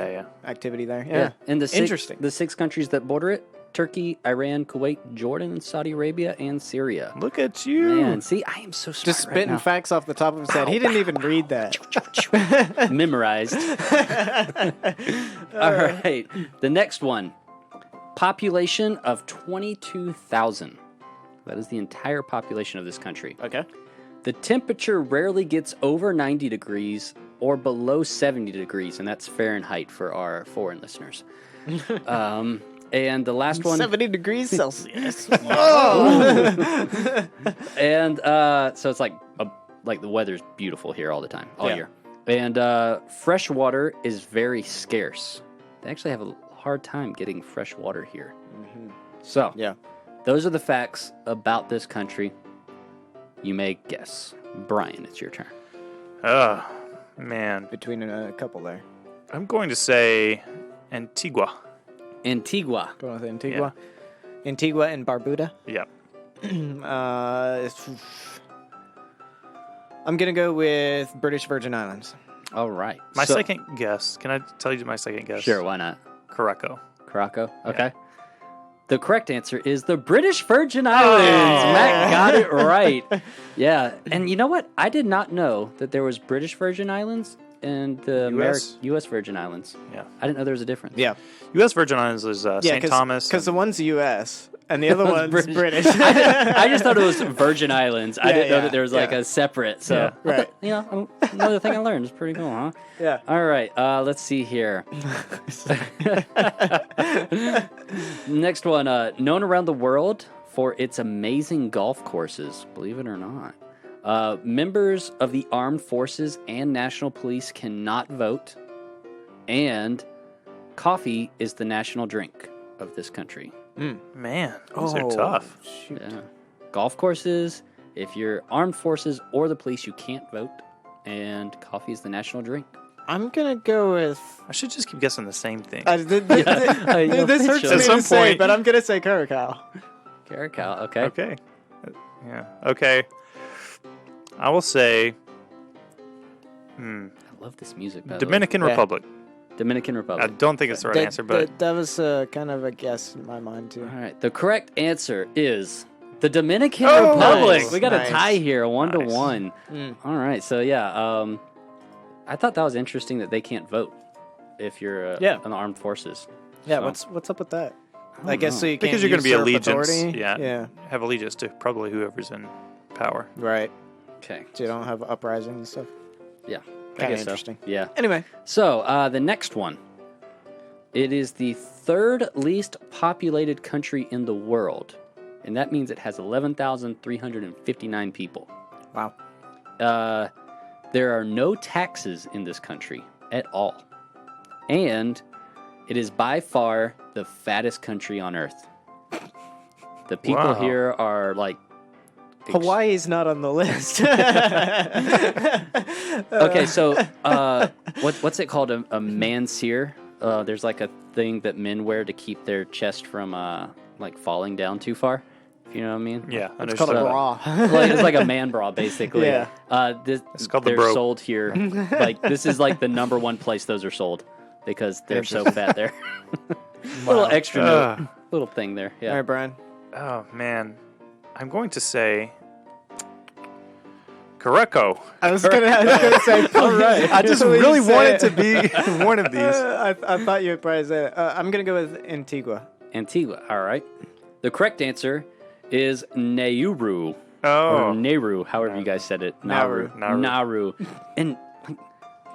activity there. Yeah. And Interesting. The 6 countries that border it: Turkey, Iran, Kuwait, Jordan, Saudi Arabia, and Syria. Look at you. Man, see, I am so smart. Just spitting right facts off the top of his head. He didn't even read that. now. Memorized. All right. The next one: population of 22,000. That is the entire population of this country. Okay. The temperature rarely gets over 90 degrees or below 70 degrees, and that's Fahrenheit for our foreign listeners. And the last one... 70 degrees Celsius. And so it's like the weather's beautiful here all the time, all year. And fresh water is very scarce. They actually have a hard time getting fresh water here. Mm-hmm. So, those are the facts about this country. You may guess. Brian, it's your turn. Oh, man. Between a couple there. I'm going to say Antigua. Antigua. Going with Antigua. Antigua and Barbuda. Yeah. I'm going to go with British Virgin Islands. All right. My second guess. Can I tell you my second guess? Sure, why not? Curacao. Curacao? Okay. The correct answer is the British Virgin Islands. Matt got it right. Yeah. And you know what? I did not know that there was British Virgin Islands and the U.S. Virgin Islands. Yeah. I didn't know there was a difference. Yeah. U.S. Virgin Islands is St. Thomas. Because the one's U.S. and the other one's British. I just thought it was Virgin Islands. I didn't know that there was like a separate. So, right. Another thing I learned is pretty cool, huh? Yeah. All right. Let's see here. Next one. Known around the world for its amazing golf courses, believe it or not. Members of the armed forces and national police cannot vote. And coffee is the national drink of this country. Man, those are tough. Shoot. Yeah. Golf courses, if you're armed forces or the police, you can't vote. And coffee is the national drink. I'm going to go with... I should just keep guessing the same thing. This hurts At me some to say, point- but I'm going to say Curacao. Curacao, okay. Okay. Yeah. Okay. I will say I love this music, by the way. Dominican Republic. Dominican I Republic. don't think it's the right answer, but That was kind of a guess in my mind, too. All right. The correct answer is the Dominican Republic. nice, We got nice. a tie here, 1-1. Mm. All right. So, yeah. I thought that was interesting that they can't vote if you're in the armed forces. Yeah, So, what's up with that? I guess know. so you can't because you're going to be usurp allegiance. authority? Yeah. Have allegiance to probably whoever's in power. Right. Okay. So you don't have uprisings and stuff. Yeah. I Kind of guess so. interesting. Yeah. Anyway. So, the next one. It is the third least populated country in the world. And that means it has 11,359 people. Wow. There are no taxes in this country at all. And it is by far the fattest country on earth. The people here are like... Hawaii's not on the list. Okay, so what's it called? A manseer? There's like a thing that men wear to keep their chest from like falling down too far. If you know what I mean? Yeah, It's called a bra. It's like a man bra, basically. Yeah. It's called the they're bro. sold here. Like this is like the number one place those are sold because they're so fat there. Little extra note, little thing there. Yeah. All right, Brian. Oh, man. I'm going to say Curacao. I was gonna say. All right. I just really wanted to be one of these. I thought you would probably say it. I'm gonna go with Antigua. Antigua. All right. The correct answer is Nauru. Oh. Or Nauru, however you guys said it. Nauru. Nauru. And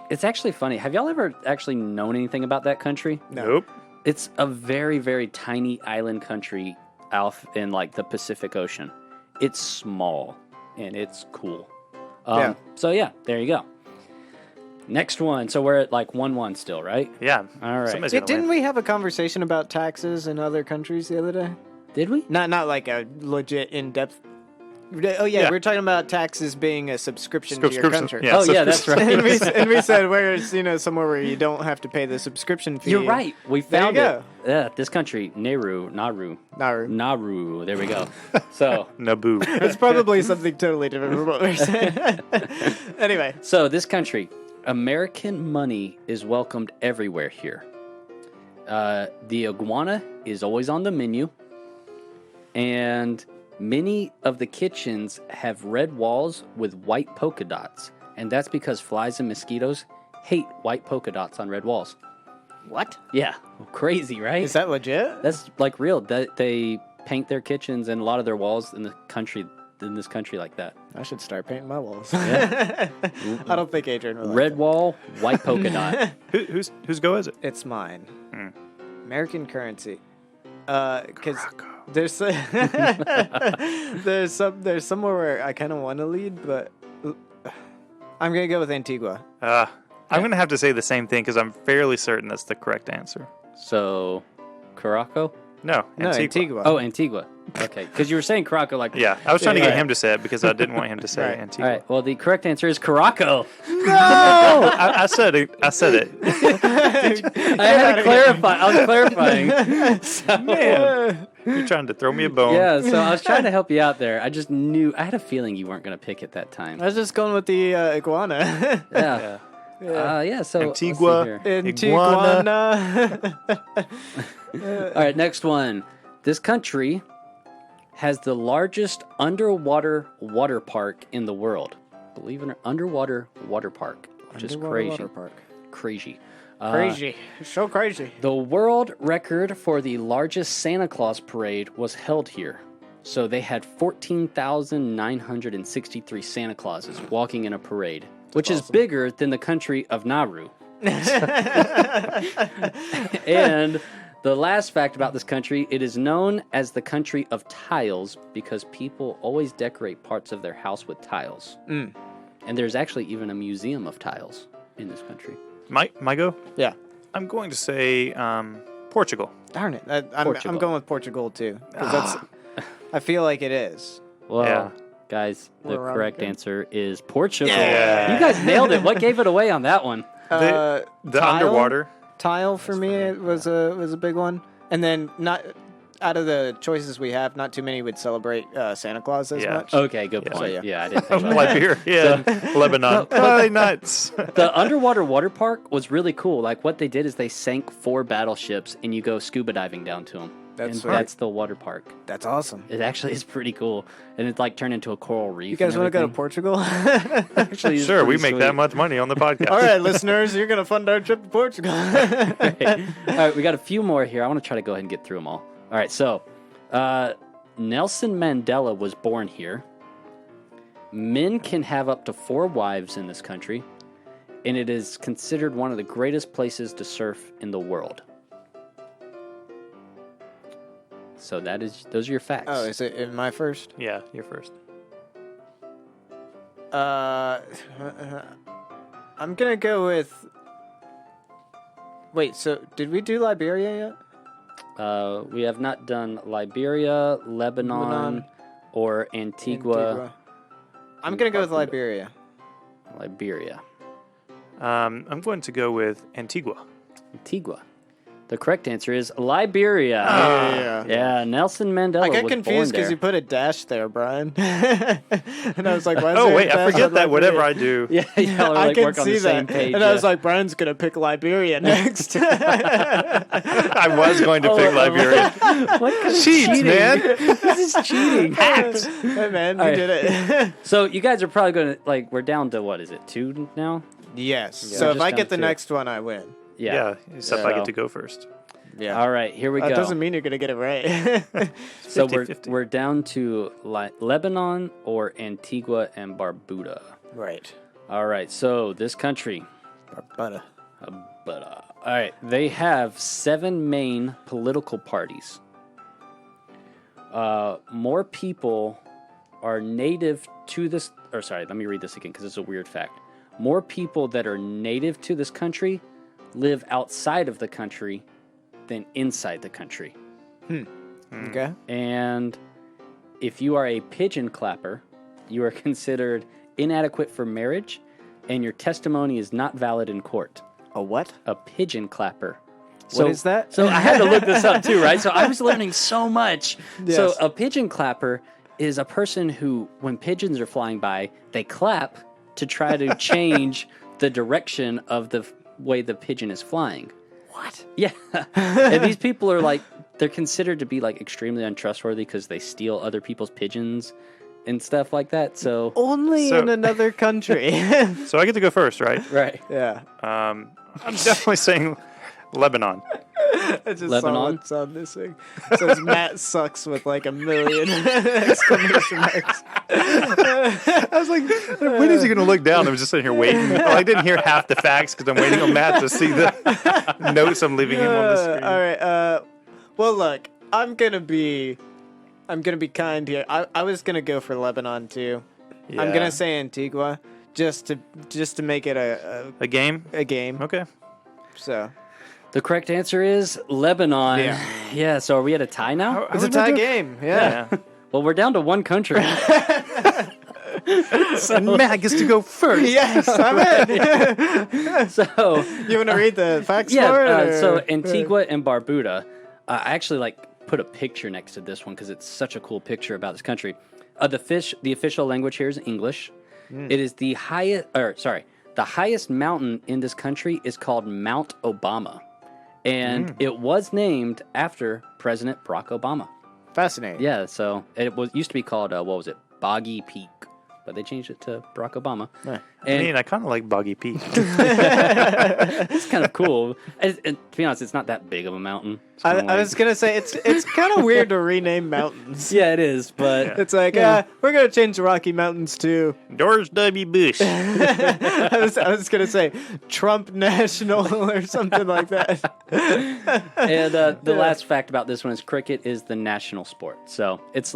it's actually funny. Have y'all ever actually known anything about that country? Nope. It's a very, very tiny island country out in like the Pacific Ocean. It's small and it's cool. So yeah, there you go. Next one. So we're at like 1-1 still, right? Yeah. All right. Somebody's gonna Didn't win. we have a conversation about taxes in other countries the other day? Did we? Not like a legit in-depth. Oh yeah, Yeah. we were talking about taxes being a subscription to your country. Yeah, Oh, yeah, that's right. and we said where it's somewhere where you don't have to pay the subscription fee. You're right. We There you found go. it. Yeah, this country, Nauru. Nauru. There we go. So, Naboo. It's probably something totally different from what we're saying. Anyway, so this country, American money is welcomed everywhere here. The iguana is always on the menu, and many of the kitchens have red walls with white polka dots, and that's because flies and mosquitoes hate white polka dots on red walls. what? Yeah, crazy, right? Is that legit? That's like real. That they paint their kitchens and a lot of their walls in this country like that. I should start painting my walls. Yeah. I don't think Adrian will. Red wall, white polka dot. Whose go is it? It's mine. American currency. Because there's there's somewhere where I kind of want to lead, but I'm gonna go with Antigua. I'm going to have to say the same thing because I'm fairly certain that's the correct answer. So, Caraco? No, Antigua. Oh, Antigua. Okay, because you were saying Caraco like... Yeah, I was trying to get Right. him to say it because I didn't want him to say Right. Antigua. All right, well, the correct answer is Caraco. I said it. I said it. I had to clarify. I was clarifying. So, Man, you're trying to throw me a bone. yeah, so I was trying to help you out there. I just knew... I had a feeling you weren't going to pick it that time. I was just going with the iguana. Yeah. So Antigua. let's see here. Iguana. All right, next one. This country has the largest underwater water park in the world. Believe it or not, underwater water park, which is crazy. Water park. Crazy. Crazy. So crazy. The world record for the largest Santa Claus parade was held here. So they had 14,963 Santa Clauses walking in a parade, which is bigger than the country of Nauru. And the last fact about this country, it is known as the country of tiles because people always decorate parts of their house with tiles. And there's actually even a museum of tiles in this country. My go? Yeah. I'm going to say Portugal. Darn it. I'm Portugal. going with Portugal too. 'Cause that's, I feel like it is. Well, Yeah. guys, the We're wrong correct again. answer is Portugal. Yeah. You guys nailed it. What gave it away on that one? The Tile? underwater. Tile for me was a big one. And then not out of the choices we have, not too many would celebrate Santa Claus as Yeah. much. Okay, good So, point. yeah. Yeah, I didn't think about that. Liberia, Lebanon. Probably nuts. The underwater water park was really cool. Like what they did is they sank 4 battleships and you go scuba diving down to them. That's and sweet. that's the water park. That's awesome. It actually is pretty cool, and it's like turned into a coral reef. You guys want to go to Portugal? Actually, it's Sure, we pretty make that sweet. much money on the podcast. All right, listeners, you're gonna fund our trip to Portugal. All right, we got a few more here. I want to try to go ahead and get through them all. All right, so Nelson Mandela was born here. Men can have up to 4 wives in this country, and it is considered one of the greatest places to surf in the world. So those are your facts. Oh, is it in my first? Yeah, you're first. I'm gonna go with. Wait, so did we do Liberia yet? We have not done Liberia, Lebanon, or Antigua. I'm gonna go with Liberia. Liberia. I'm going to go with Antigua. Antigua. The correct answer is Liberia. Yeah, Nelson Mandela I got was confused born because there. you put a dash there, Brian. And I was like, why is Oh there a wait, I dash forget on that. Whatever I Liberia? do, Yeah, y'all are I like can work on see the same that. page. And I yeah. was like, Brian's gonna pick Liberia next. I was going to pick Liberia. what kind of Cheats, cheating? man. This is cheating. Hey man, you All right. did it. So you guys are probably going to, like, we're down to, what is it, 2 now? Yes. Yeah. So if Just I down get the to- next one, I win. Yeah, except I So- get to go first. Yeah. All right, here we That go. doesn't mean you're gonna get it right. So 50-50. we're down to Lebanon or Antigua and Barbuda. right. All right, so this country, But all right, they have 7 main political parties. More people are native to this, or sorry, let me read this again because it's a weird fact. More people that are native to this country live outside of the country than inside the country. Okay. And if you are a pigeon clapper, you are considered inadequate for marriage, and your testimony is not valid in court. A what? A pigeon clapper. What is that? So I had to look this up too, right? So I was learning so much. Yes. So a pigeon clapper is a person who, when pigeons are flying by, they clap to try to change the direction of the way the pigeon is flying. What? Yeah. And these people are like, they're considered to be like extremely untrustworthy because they steal other people's pigeons and stuff like that. So Only in another country. So I get to go first, right? right. Yeah. I'm definitely saying Lebanon. I just Lebanon? saw what's on this thing. It says Matt sucks with like 1 million exclamation marks. I was like, when is he going to look down? I was just sitting here waiting. Well, I didn't hear half the facts because I'm waiting on Matt to see the notes I'm leaving him on the screen. All right. Well, look, I'm gonna be kind here. I was gonna go for Lebanon too. I'm Yeah. gonna say Antigua just to make it A game? a game. Okay. So The correct answer is Lebanon. Yeah. Yeah, so are we at a tie now? it's a tie game. Yeah. Yeah. Well, we're down to one country. And Matt gets to go first. Yes, I'm in. So You want to read the facts yeah, for it? so or- Antigua and Barbuda. I actually put a picture next to this one because it's such a cool picture about this country. The official language here is English. It is the highest mountain in this country is called Mount Obama, and it was named after President Barack Obama. Fascinating. Yeah, so it used to be called what was it, Boggy Peak, but they changed it to Barack Obama. I And mean, I kind of like Boggy Peak. it's kind of cool. And to be honest, it's not that big of a mountain. It's kinda I was gonna say it's kind of weird to rename mountains. yeah, it is, but It's like we're gonna change the Rocky Mountains to Doors W. Bush. I was gonna say Trump National or something like that. And the last fact about this one is cricket is the national sport. So it's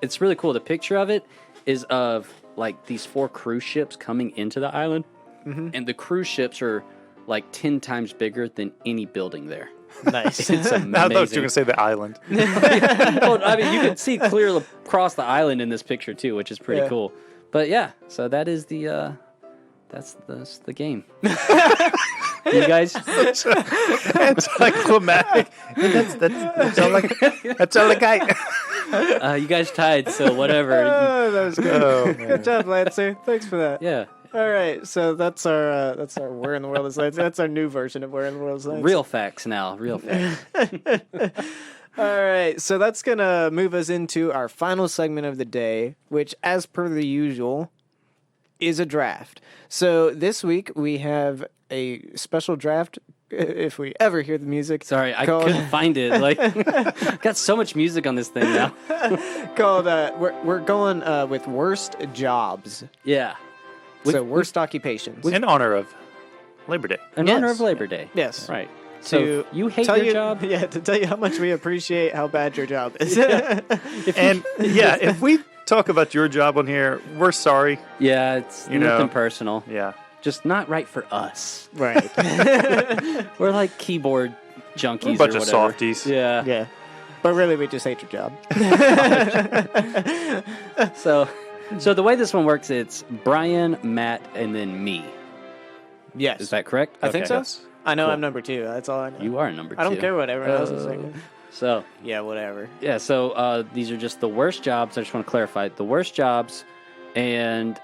it's really cool. The picture of it is of like these 4 cruise ships coming into the island, and the cruise ships are like 10 times bigger than any building there. Nice. It's amazing. I thought you were going to say the island. Well, I mean, you can see clearly across the island in this picture too, which is pretty Yeah. cool. But yeah, so that is that's the game. You guys, Anticlimactic. That's all I got. you guys tied, so whatever. Oh, that was good. Oh, man. Good job, Lancer. Thanks for that. Yeah, All right, so that's our Where in the World is Lancer. That's our new version of Where in the World is Lancer. real facts now. Real facts. All right, so that's gonna move us into our final segment of the day, which, as per the usual, is a draft. So this week we have a special draft. If we ever hear the music, Sorry, I called, couldn't find it. Like, got so much music on this thing now. called we're going with worst jobs. Yeah, So worst occupations. In honor of Labor Day. in Yes. honor of Labor Day. Yes. Right. So To if you hate tell your job. Yeah, to tell you how much we appreciate how bad your job is. And yeah, if we talk about your job on here, we're sorry. Yeah, it's You nothing know. personal. Yeah. Just not right for us. Right. We're like keyboard junkies. A bunch or of whatever. softies. Yeah. Yeah. But really, we just hate your job. So the way this one works, it's Brian, Matt, and then me. Yes. Is that correct? I think Okay. so. I know I'm number 2. That's all I know. You are number 2. I don't care what everyone else is saying. So Yeah, whatever. yeah, so these are just the worst jobs. I just want to clarify the worst jobs, and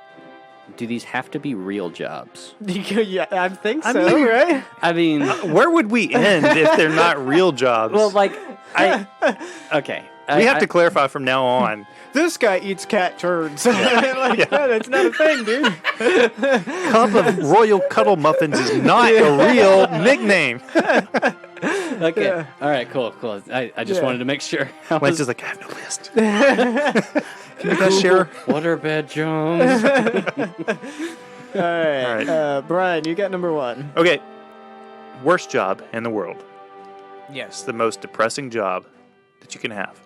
do these have to be real jobs? Yeah, I think so, mean- right? I mean, Where would we end if they're not real jobs? well, like okay. we have to clarify from now on. This guy eats cat turds. Like, that's not a thing, dude. Cup of Royal Cuddle Muffins is not a real nickname. Okay. Yeah. All right. Cool. I just Yeah. wanted to make sure. Lance is like, I have no list. Can you guys share? What are bad jobs? All right. All right. Brian, you got number 1. Okay. Worst job in the world. It's Yes. the most depressing job that you can have.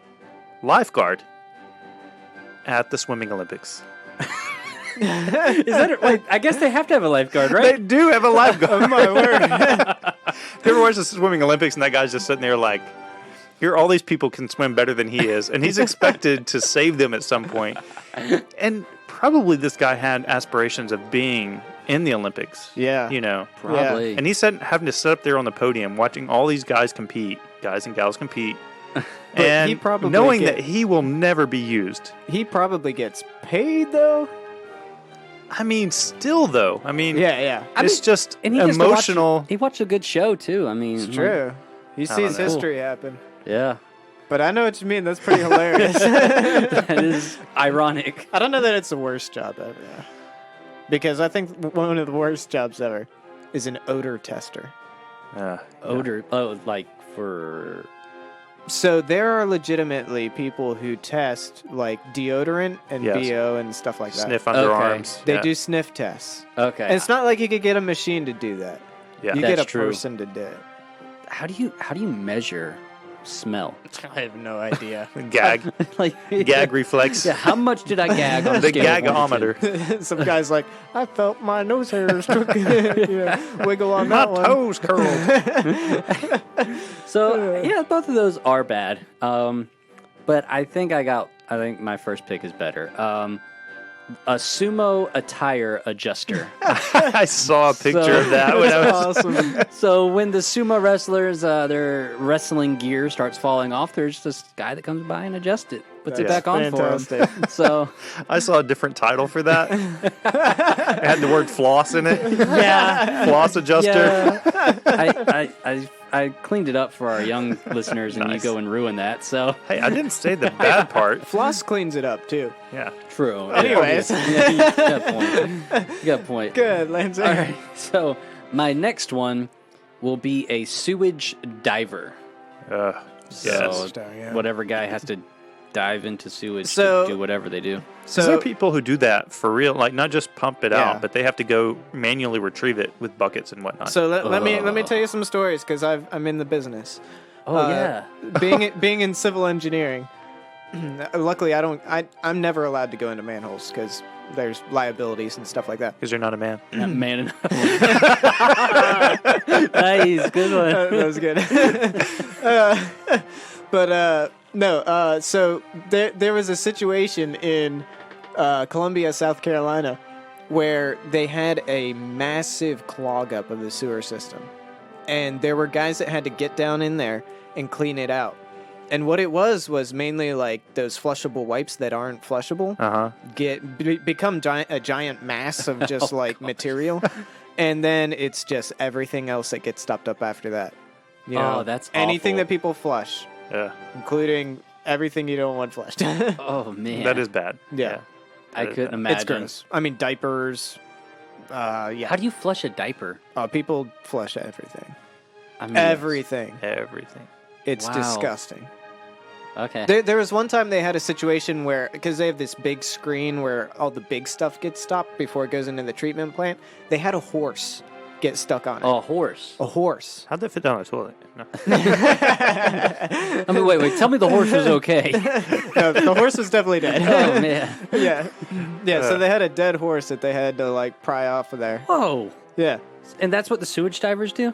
Lifeguard at the swimming Olympics. Is that wait? I guess they have to have a lifeguard, They right? do have a lifeguard. Oh, my word. You ever watch the swimming Olympics and that guy's just sitting there like, here all these people can swim better than he is, and he's expected to save them at some point. And probably this guy had aspirations of being in the Olympics. Yeah. You know. Probably. And he said having to sit up there on the podium watching all these guys and gals compete. And he probably knowing that he will never be used. He probably gets paid, though. I mean, still, though. I mean, Yeah. it's just And he gets to emotional. he watched a good show, too. I mean, It's true. He sees history happen. Yeah. But I know what you mean. That's pretty hilarious. That is ironic. I don't know that it's the worst job ever. Yeah. Because I think one of the worst jobs ever is an odor tester. Odor. Oh, like for... So there are legitimately people who test like deodorant and BO and stuff like that. Sniff underarms. They do sniff tests. Okay. And it's not like you could get a machine to do that. Yeah. You That's get a true. person to do it. How do you measure smell? I have no idea. Gag. Like Gag reflex. Yeah, how much did I gag on a The scale of 1 to 10? gagometer. Some guy's like, I felt my nose hairs wiggle on My that one. toes curled. So yeah, both of those are bad. But I think my first pick is better. A sumo attire adjuster. I saw a picture of that when I was. Awesome. So when the sumo wrestlers, their wrestling gear starts falling off, there's this guy that comes by and adjusts it, puts it That's back on for fantastic. him. So I saw a different title for that. It had the word floss in it. yeah, Floss adjuster. yeah. I cleaned it up for our young listeners, and Nice. you go and ruin that. So Hey, I didn't say the bad part. Floss cleans it up, too. Yeah. true. Anyways. Yeah, you got a point. You got a point. Good, Lance. All right. So my next one will be a sewage diver. Yes. So yeah. whatever guy has to dive into sewage So- to do whatever they do. So, there are people who do that for real, like not just pump it Yeah. out, but they have to go manually retrieve it with buckets and whatnot. So let me tell you some stories because I'm in the business. Oh yeah. being in civil engineering. Luckily, I'm never allowed to go into manholes because there's liabilities and stuff like that. Because you're not a man. Not man enough. Nice, good one. That was good. No. So there was a situation in Columbia, South Carolina, where they had a massive clog up of the sewer system, and there were guys that had to get down in there and clean it out. And what it was mainly like those flushable wipes that aren't flushable become a giant mass of just material, and then it's just everything else that gets stopped up after that. You know, that's anything awful. that people flush, Yeah. including everything you don't want flushed. Oh man. That is bad. Yeah. I That is couldn't bad. imagine. It's gross. I mean, diapers. Yeah. How do you flush a diaper? People flush everything. I mean, Everything. Everything. It's Wow. disgusting. Okay. There was one time they had a situation where, because they have this big screen where all the big stuff gets stopped before it goes into the treatment plant, they had a horse get stuck on it. Oh, a horse. A horse. How'd that fit down the toilet? No. I mean, wait. Tell me the horse was okay. No, the horse was definitely dead. Oh man. Yeah. So they had a dead horse that they had to pry off of there. Whoa. Yeah. And that's what the sewage divers do?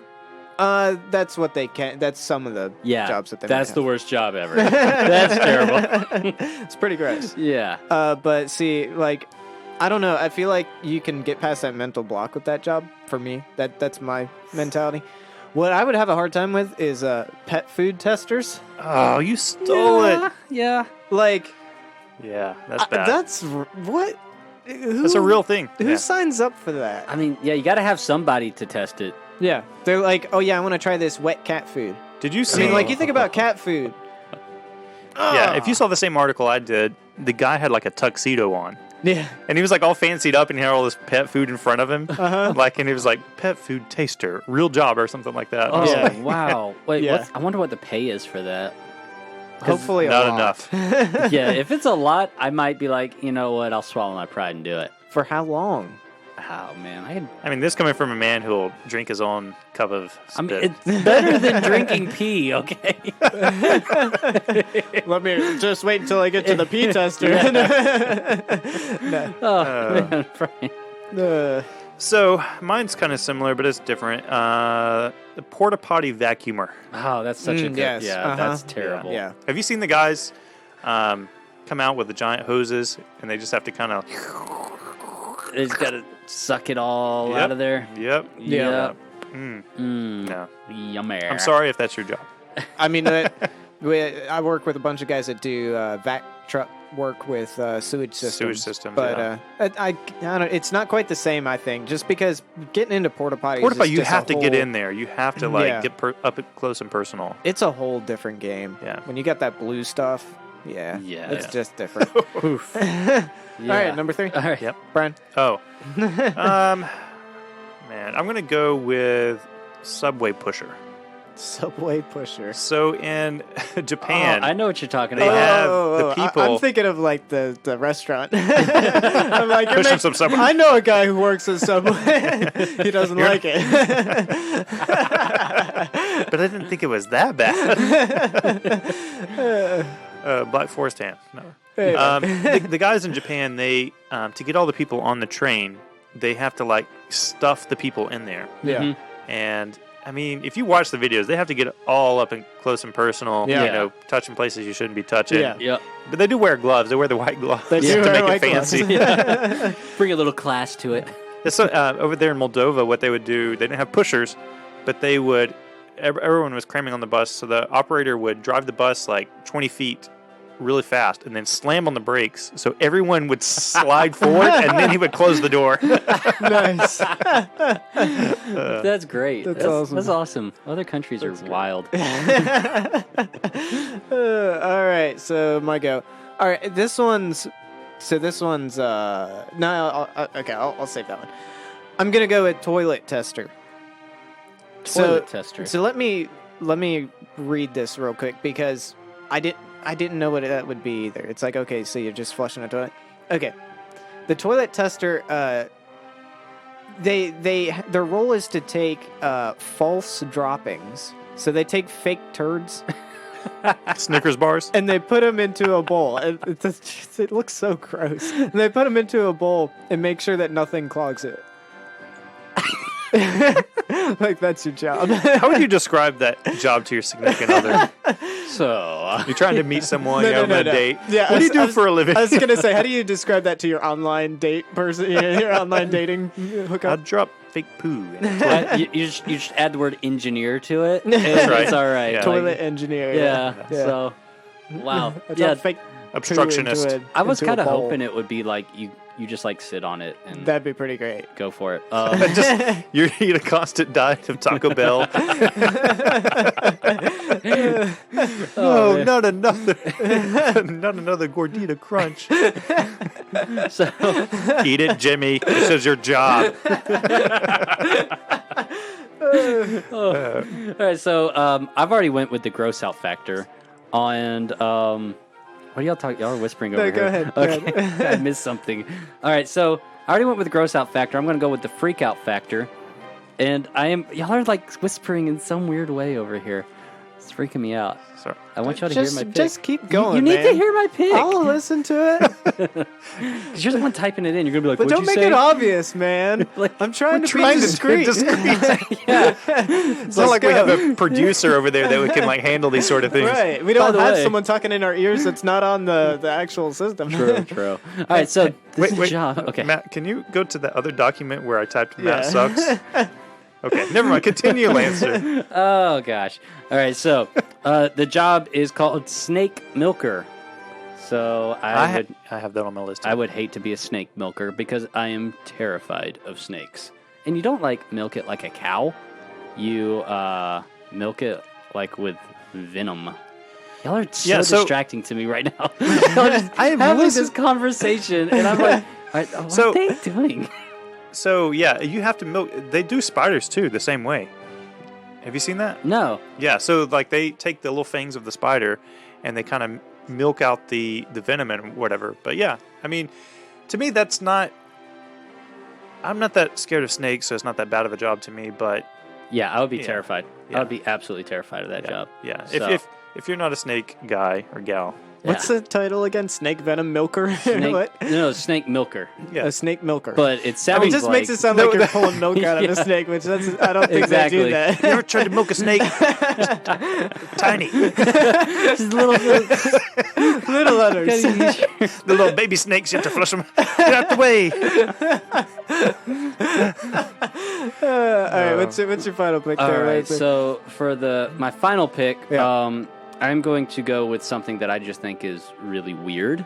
That's what they can. That's some of the jobs that they. That's might the have. worst job ever. That's terrible. It's pretty gross. Yeah. But see, I don't know. I feel like you can get past that mental block with that job. For me, that's my mentality. What I would have a hard time with is pet food testers. Oh, you stole it. Yeah. Yeah, that's bad. What? That's a real thing. Who Yeah. signs up for that? I mean, yeah, you got to have somebody to test it. Yeah, they're like, oh yeah, I want to try this wet cat food. Did you I see? mean, you think about cat food. Yeah, if you saw the same article I did, the guy had a tuxedo on. Yeah. And he was all fancied up and he had all this pet food in front of him. And he was pet food taster, real job or something like that. Oh, Yeah. wow. Wait, Yeah. I wonder what the pay is for that. Hopefully, Not a lot. enough. Yeah, if it's a lot, I might be like, you know what, I'll swallow my pride and do it. For how long? Oh, man. I mean, this coming from a man who will drink his own cup of spit. I mean, it's better than drinking pee, okay? Let me just wait until I get to the pee tester. Oh, man, Brian. So mine's kind of similar, but it's different. The porta potty vacuumer. Oh, that's such a good. yes. Yeah, that's terrible. Yeah. Have you seen the guys come out with the giant hoses and they just have to kind of? They just gotta suck it all out of there. Yep. Yeah. No. Yummy. I'm sorry if that's your job. I mean, I work with a bunch of guys that do vac truck work with sewage systems. But I don't. It's not quite the same, I think, just because getting into porta potties. Porta potty, is you just have a to whole, get in there. You have to get up close and personal. It's a whole different game. Yeah. When you got that blue stuff, Yeah. it's just different. Oof. All right, number 3. All right. Yep. Brian. Oh. Man, I'm gonna go with subway pusher. Subway pusher. So in Japan, I know what you're talking they about. have the people. I'm thinking of like the restaurant. I'm like, Pushing some Subway. I know a guy who works at Subway. He doesn't like it. But I didn't think it was that bad. Black Forest ham. No. The guys in Japan, they to get all the people on the train, they have to like stuff the people in there. Yeah. Mm-hmm. And I mean, if you watch the videos, they have to get all up and close and personal. Yeah. You know, touching places you shouldn't be touching. Yeah. Yep. But they do wear gloves. They wear the white gloves They do to wear make white it fancy. gloves. Bring a little class to it. So, over there in Moldova, what they would do, they didn't have pushers, but they would. Everyone was cramming on the bus, so the operator would drive the bus like 20 feet really fast and then slam on the brakes so everyone would slide forward and then he would close the door. Nice. That's great. That's awesome. That's awesome. Other countries are wild. All right, so my go. All right, this one's no. I'll save that one. I'm gonna go with toilet tester. Toilet tester. So let me read this real quick because I didn't know what that would be either. It's like, okay, so you're just flushing a toilet. Okay, the toilet tester. Their role is to take false droppings. So they take fake turds. Snickers bars. And they put them into a bowl. It looks so gross. And they put them into a bowl and make sure that nothing clogs it. Like, that's your job. How would you describe that job to your significant other? So You're trying to meet someone, you're on a date. Yeah, what do you do for a living? I was going to say, how do you describe that to your online date person, your online dating hookup? I'd drop fake poo in it. you just add the word engineer to it. That's right. It's all right. Yeah. Toilet engineer. Yeah. So, wow. I Yeah. dropped fake Obstructionist. poo into I was into a kind of bowl. hoping it would be like you just like sit on it and That'd be pretty great. go for it. Just you're eating a constant diet of Taco Bell. Oh, not another gordita crunch. So, Eat it, Jimmy. This is your job. all right. So I've already went with the gross out factor, and what are y'all talking? Y'all are whispering over No, go here. ahead, go Okay, I missed something. All right, so I already went with the gross out factor. I'm going to go with the freak out factor, and y'all are like whispering in some weird way over here. It's freaking me out. Sorry. I want y'all to hear my pick. Just keep going, You need man. to hear my pick. I'll listen to it. 'Cause you're the one typing it in. You're gonna be like, But "What'd don't you make say?" it obvious, man. Like, I'm trying to be trying to discreet. Yeah. It's not like we have a producer over there that can like handle these sort of things. Right. We don't the have way- someone talking in our ears that's not on the actual system. True. All right, so this is Wait, job. Okay. Matt, can you go to the other document where I typed Matt Yeah. sucks? Okay, never mind. Continue, Lancer. Oh gosh. All right, so the job is called snake milker. So I have that on my list. would hate to be a snake milker because I am terrified of snakes. And you don't like milk it like a cow. You milk it like with venom. Y'all are so distracting to me right now. Y'all are just I am having this listening. conversation, and I'm like, what are they doing? So yeah, you have to milk. They do spiders too, the same way. Have you seen that? No. Yeah. So like they take the little fangs of the spider, and they kind of milk out the venom and whatever. But yeah, I mean, to me that's not. I'm not that scared of snakes, so it's not that bad of a job to me. But Yeah, I would be terrified. Yeah. I would be absolutely terrified of that job. yeah, So- if you're not a snake guy or gal, What's the title again? Snake venom milker? What? No, snake milker. Yeah. A snake milker. But it sounds it just makes it sound like you're pulling milk out of a snake, which I don't think they do that. You ever tried to milk a snake? Tiny. Just little udders. The little baby snakes, you have to flush them. Get out the way. All right, what's your final pick there? All right, so for my final pick, I'm going to go with something that I just think is really weird.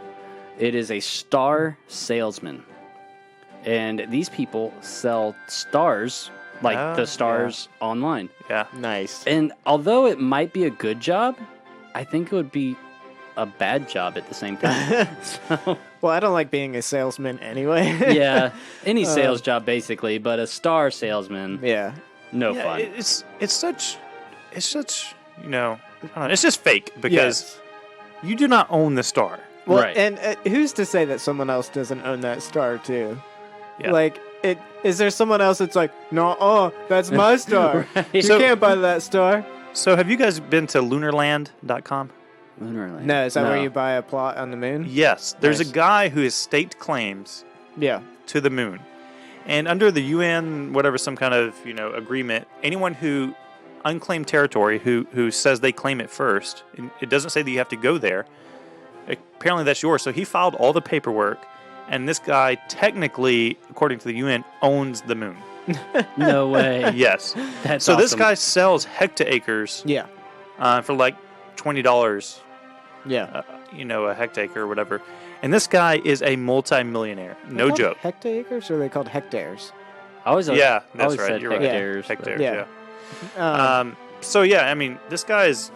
It is a star salesman. And these people sell stars, like the stars online. Yeah. Nice. And although it might be a good job, I think it would be a bad job at the same time. Well, I don't like being a salesman anyway. Yeah, any sales job basically, but a star salesman, no fun. It's such, you know, I don't know, it's just fake because you do not own the star. Well, right. And who's to say that someone else doesn't own that star too? Yeah. Like, is there someone else that's like, no, that's my star. Right. You can't buy that star. So have you guys been to lunarland.com? Lunarland. No, is that where you buy a plot on the moon? Yes. There's Nice. a guy who has staked claims to the moon. And under the UN, whatever, some kind of, you know, agreement, anyone who unclaimed territory who says they claim it first, and it doesn't say that you have to go there. Apparently that's yours. So he filed all the paperwork, and this guy technically, according to the UN, owns the moon. No way. Yes. That's so this awesome. guy sells hectaacres for like $20, you know, a hectare or whatever. And this guy is a multi-millionaire. No joke. Hectaacres, or are they called hectares? I always That's always right. said You're right. hectares. Hectares, Yeah. So, I mean, this guy is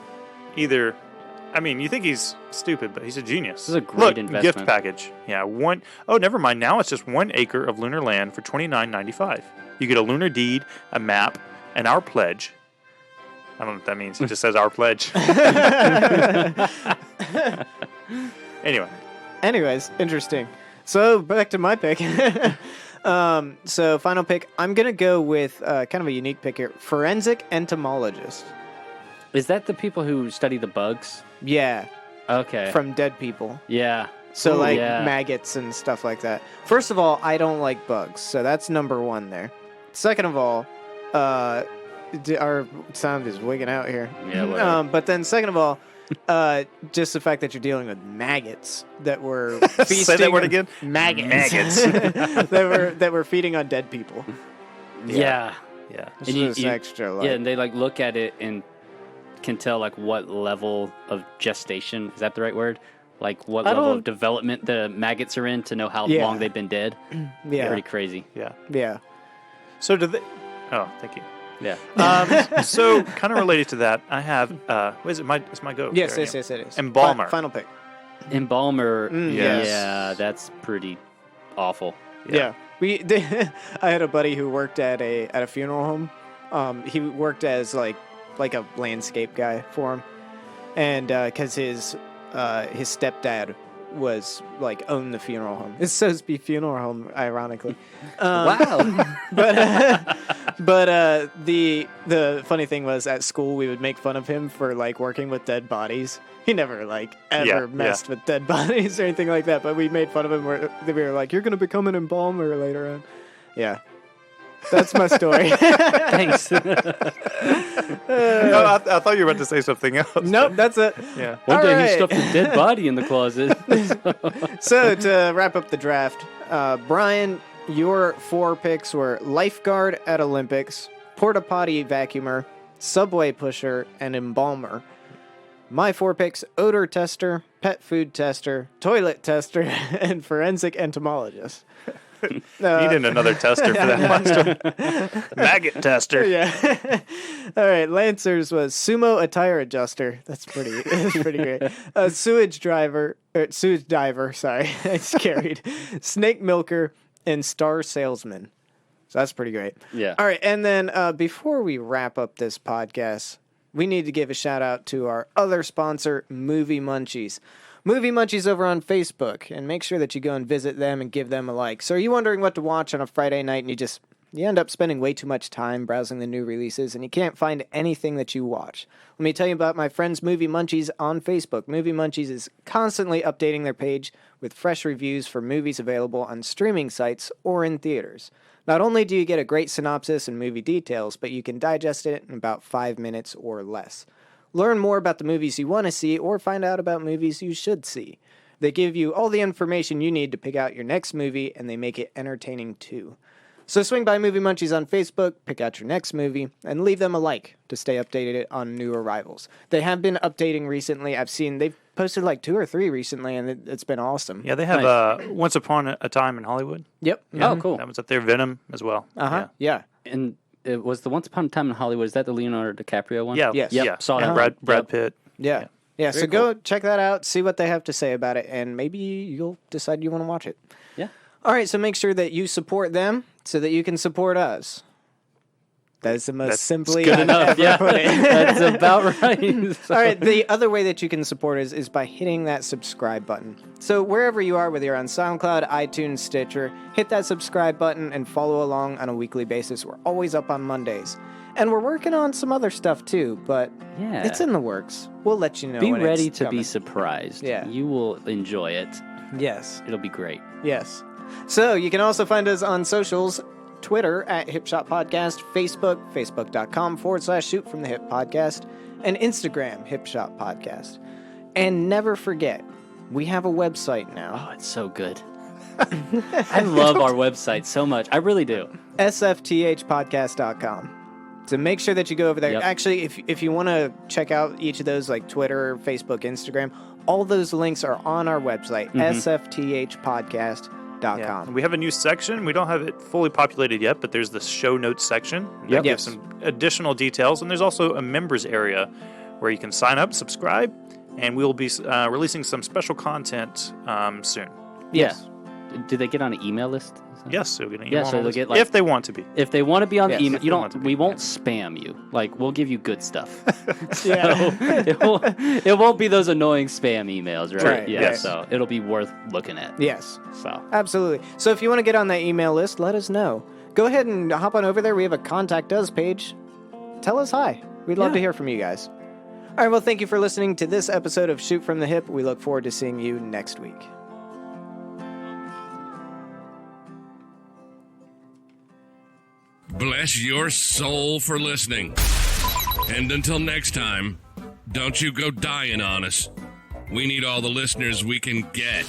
either... I mean, you think he's stupid, but he's a genius. This is a great investment. Gift package. Yeah, never mind. Now it's just 1 acre of lunar land for $29.95. You get a lunar deed, a map, and our pledge. I don't know what that means. It just says our pledge. Anyways, interesting. So back to my pick. So final pick. I'm gonna go with kind of a unique pick here. Forensic entomologist. Is that the people who study the bugs? Yeah, Okay. from dead people. Yeah. So Ooh, like yeah. maggots and stuff like that. First of all, I don't like bugs, so that's number one there. Second of all, our sound is wigging out here. Yeah, whatever. But then second of all, just the fact that you're dealing with maggots that were feasting. Say that word again. Maggots. that were feeding on dead people. Yeah. Yeah. This is extra. Like, Yeah, and they like look at it and can tell like what level of gestation, is that the right word? Like what level of development the maggots are in to know how long they've been dead. Yeah. Pretty crazy. Yeah. Yeah. So do they... Oh, thank you. Yeah. So kind of related to that, I have... what is it? It's my go. Yes, There, yes, yes, it is. Embalmer. Final pick. Embalmer. Yes. Yeah, that's pretty awful. Yeah. I had a buddy who worked at a funeral home. He worked as like a landscape guy for him, and because his stepdad was like owned the funeral home. It's Sosby Funeral Home, ironically. Wow. But the funny thing was, at school we would make fun of him for like working with dead bodies. He never like ever messed with dead bodies or anything like that. But we made fun of him where we were like, "You're gonna become an embalmer later on." Yeah, that's my story. Thanks. No, I thought you were about to say something else. Nope, that's it. Yeah. One day All he right. stuffed a dead body in the closet. So to wrap up the draft, Brian, your 4 picks were lifeguard at Olympics, porta potty vacuumer, subway pusher, and embalmer. My 4 picks: odor tester, pet food tester, toilet tester, and forensic entomologist. You need another tester for that last one. Maggot tester. Yeah. All right. Lancers was sumo attire adjuster. That's pretty great. Sewage diver. Sorry, I just carried. Snake milker and star salesman. So that's pretty great. Yeah. All right. And then before we wrap up this podcast, we need to give a shout out to our other sponsor, Movie Munchies. Movie Munchies over on Facebook, and make sure that you go and visit them and give them a like. So are you wondering what to watch on a Friday night and you just you end up spending way too much time browsing the new releases, and you can't find anything that you watch. Let me tell you about my friends Movie Munchies on Facebook. Movie Munchies is constantly updating their page with fresh reviews for movies available on streaming sites or in theaters. Not only do you get a great synopsis and movie details, but you can digest it in about 5 minutes or less. Learn more about the movies you want to see or find out about movies you should see. They give you all the information you need to pick out your next movie, and they make it entertaining too. So swing by Movie Munchies on Facebook, pick out your next movie, and leave them a like to stay updated on new arrivals. They have been updating recently. I've seen they've posted like 2 or 3 recently, and it's been awesome. Yeah, they have Once Upon a Time in Hollywood. Yep. Oh, cool. That one's up there. Venom as well. Yeah. And it was the Once Upon a Time in Hollywood. Is that the Leonardo DiCaprio one? Yeah. Yes. Yeah. Saw yeah. that. Brad Pitt. Yeah. So Very go check that out, see what they have to say about it, and maybe you'll decide you want to watch it. Yeah. All right, so make sure that you support them so that you can support us. That is the most simply Good enough. ever Yeah. put it. That's about right. So- All right, the other way that you can support us is by hitting that subscribe button. So wherever you are, whether you're on SoundCloud, iTunes, Stitcher, hit that subscribe button and follow along on a weekly basis. We're always up on Mondays. And we're working on some other stuff too, but Yeah. it's in the works. We'll let you know Be when ready it's to coming. be surprised. Yeah. You will enjoy it. Yes. It'll be great. Yes. So you can also find us on socials, Twitter at Hipshot Podcast, Facebook, facebook.com/Shoot from the Hip Podcast, and Instagram, Hipshot Podcast. And never forget, we have a website now, Oh, it's so good. I love our website so much. I really do. sfthpodcast.com. So make sure that you go over there. Yep. Actually, if you want to check out each of those, like Twitter, Facebook, Instagram, all those links are on our website, sfthpodcast.com. Yeah. We have a new section. We don't have it fully populated yet, but there's the show notes section. That gives some additional details. And there's also a members area where you can sign up, subscribe, and we'll be releasing some special content soon. Yes. Yeah. Do they get on an email list? Yes, they'll get an Yeah, email so they'll list, get, like- if they want to be. If they want to be on Yes, the email, if you they want to don't. be, We won't spam you. Like we'll give you good stuff. Yeah. It won't be those annoying spam emails, right? Right, Yeah. right. So it'll be worth looking at. Yes. So Absolutely. So if you want to get on that email list, let us know. Go ahead and hop on over there. We have a Contact Us page. Tell us hi. We'd love to hear from you guys. All right, well, thank you for listening to this episode of Shoot from the Hip. We look forward to seeing you next week. Bless your soul for listening. And until next time, don't you go dying on us. We need all the listeners we can get.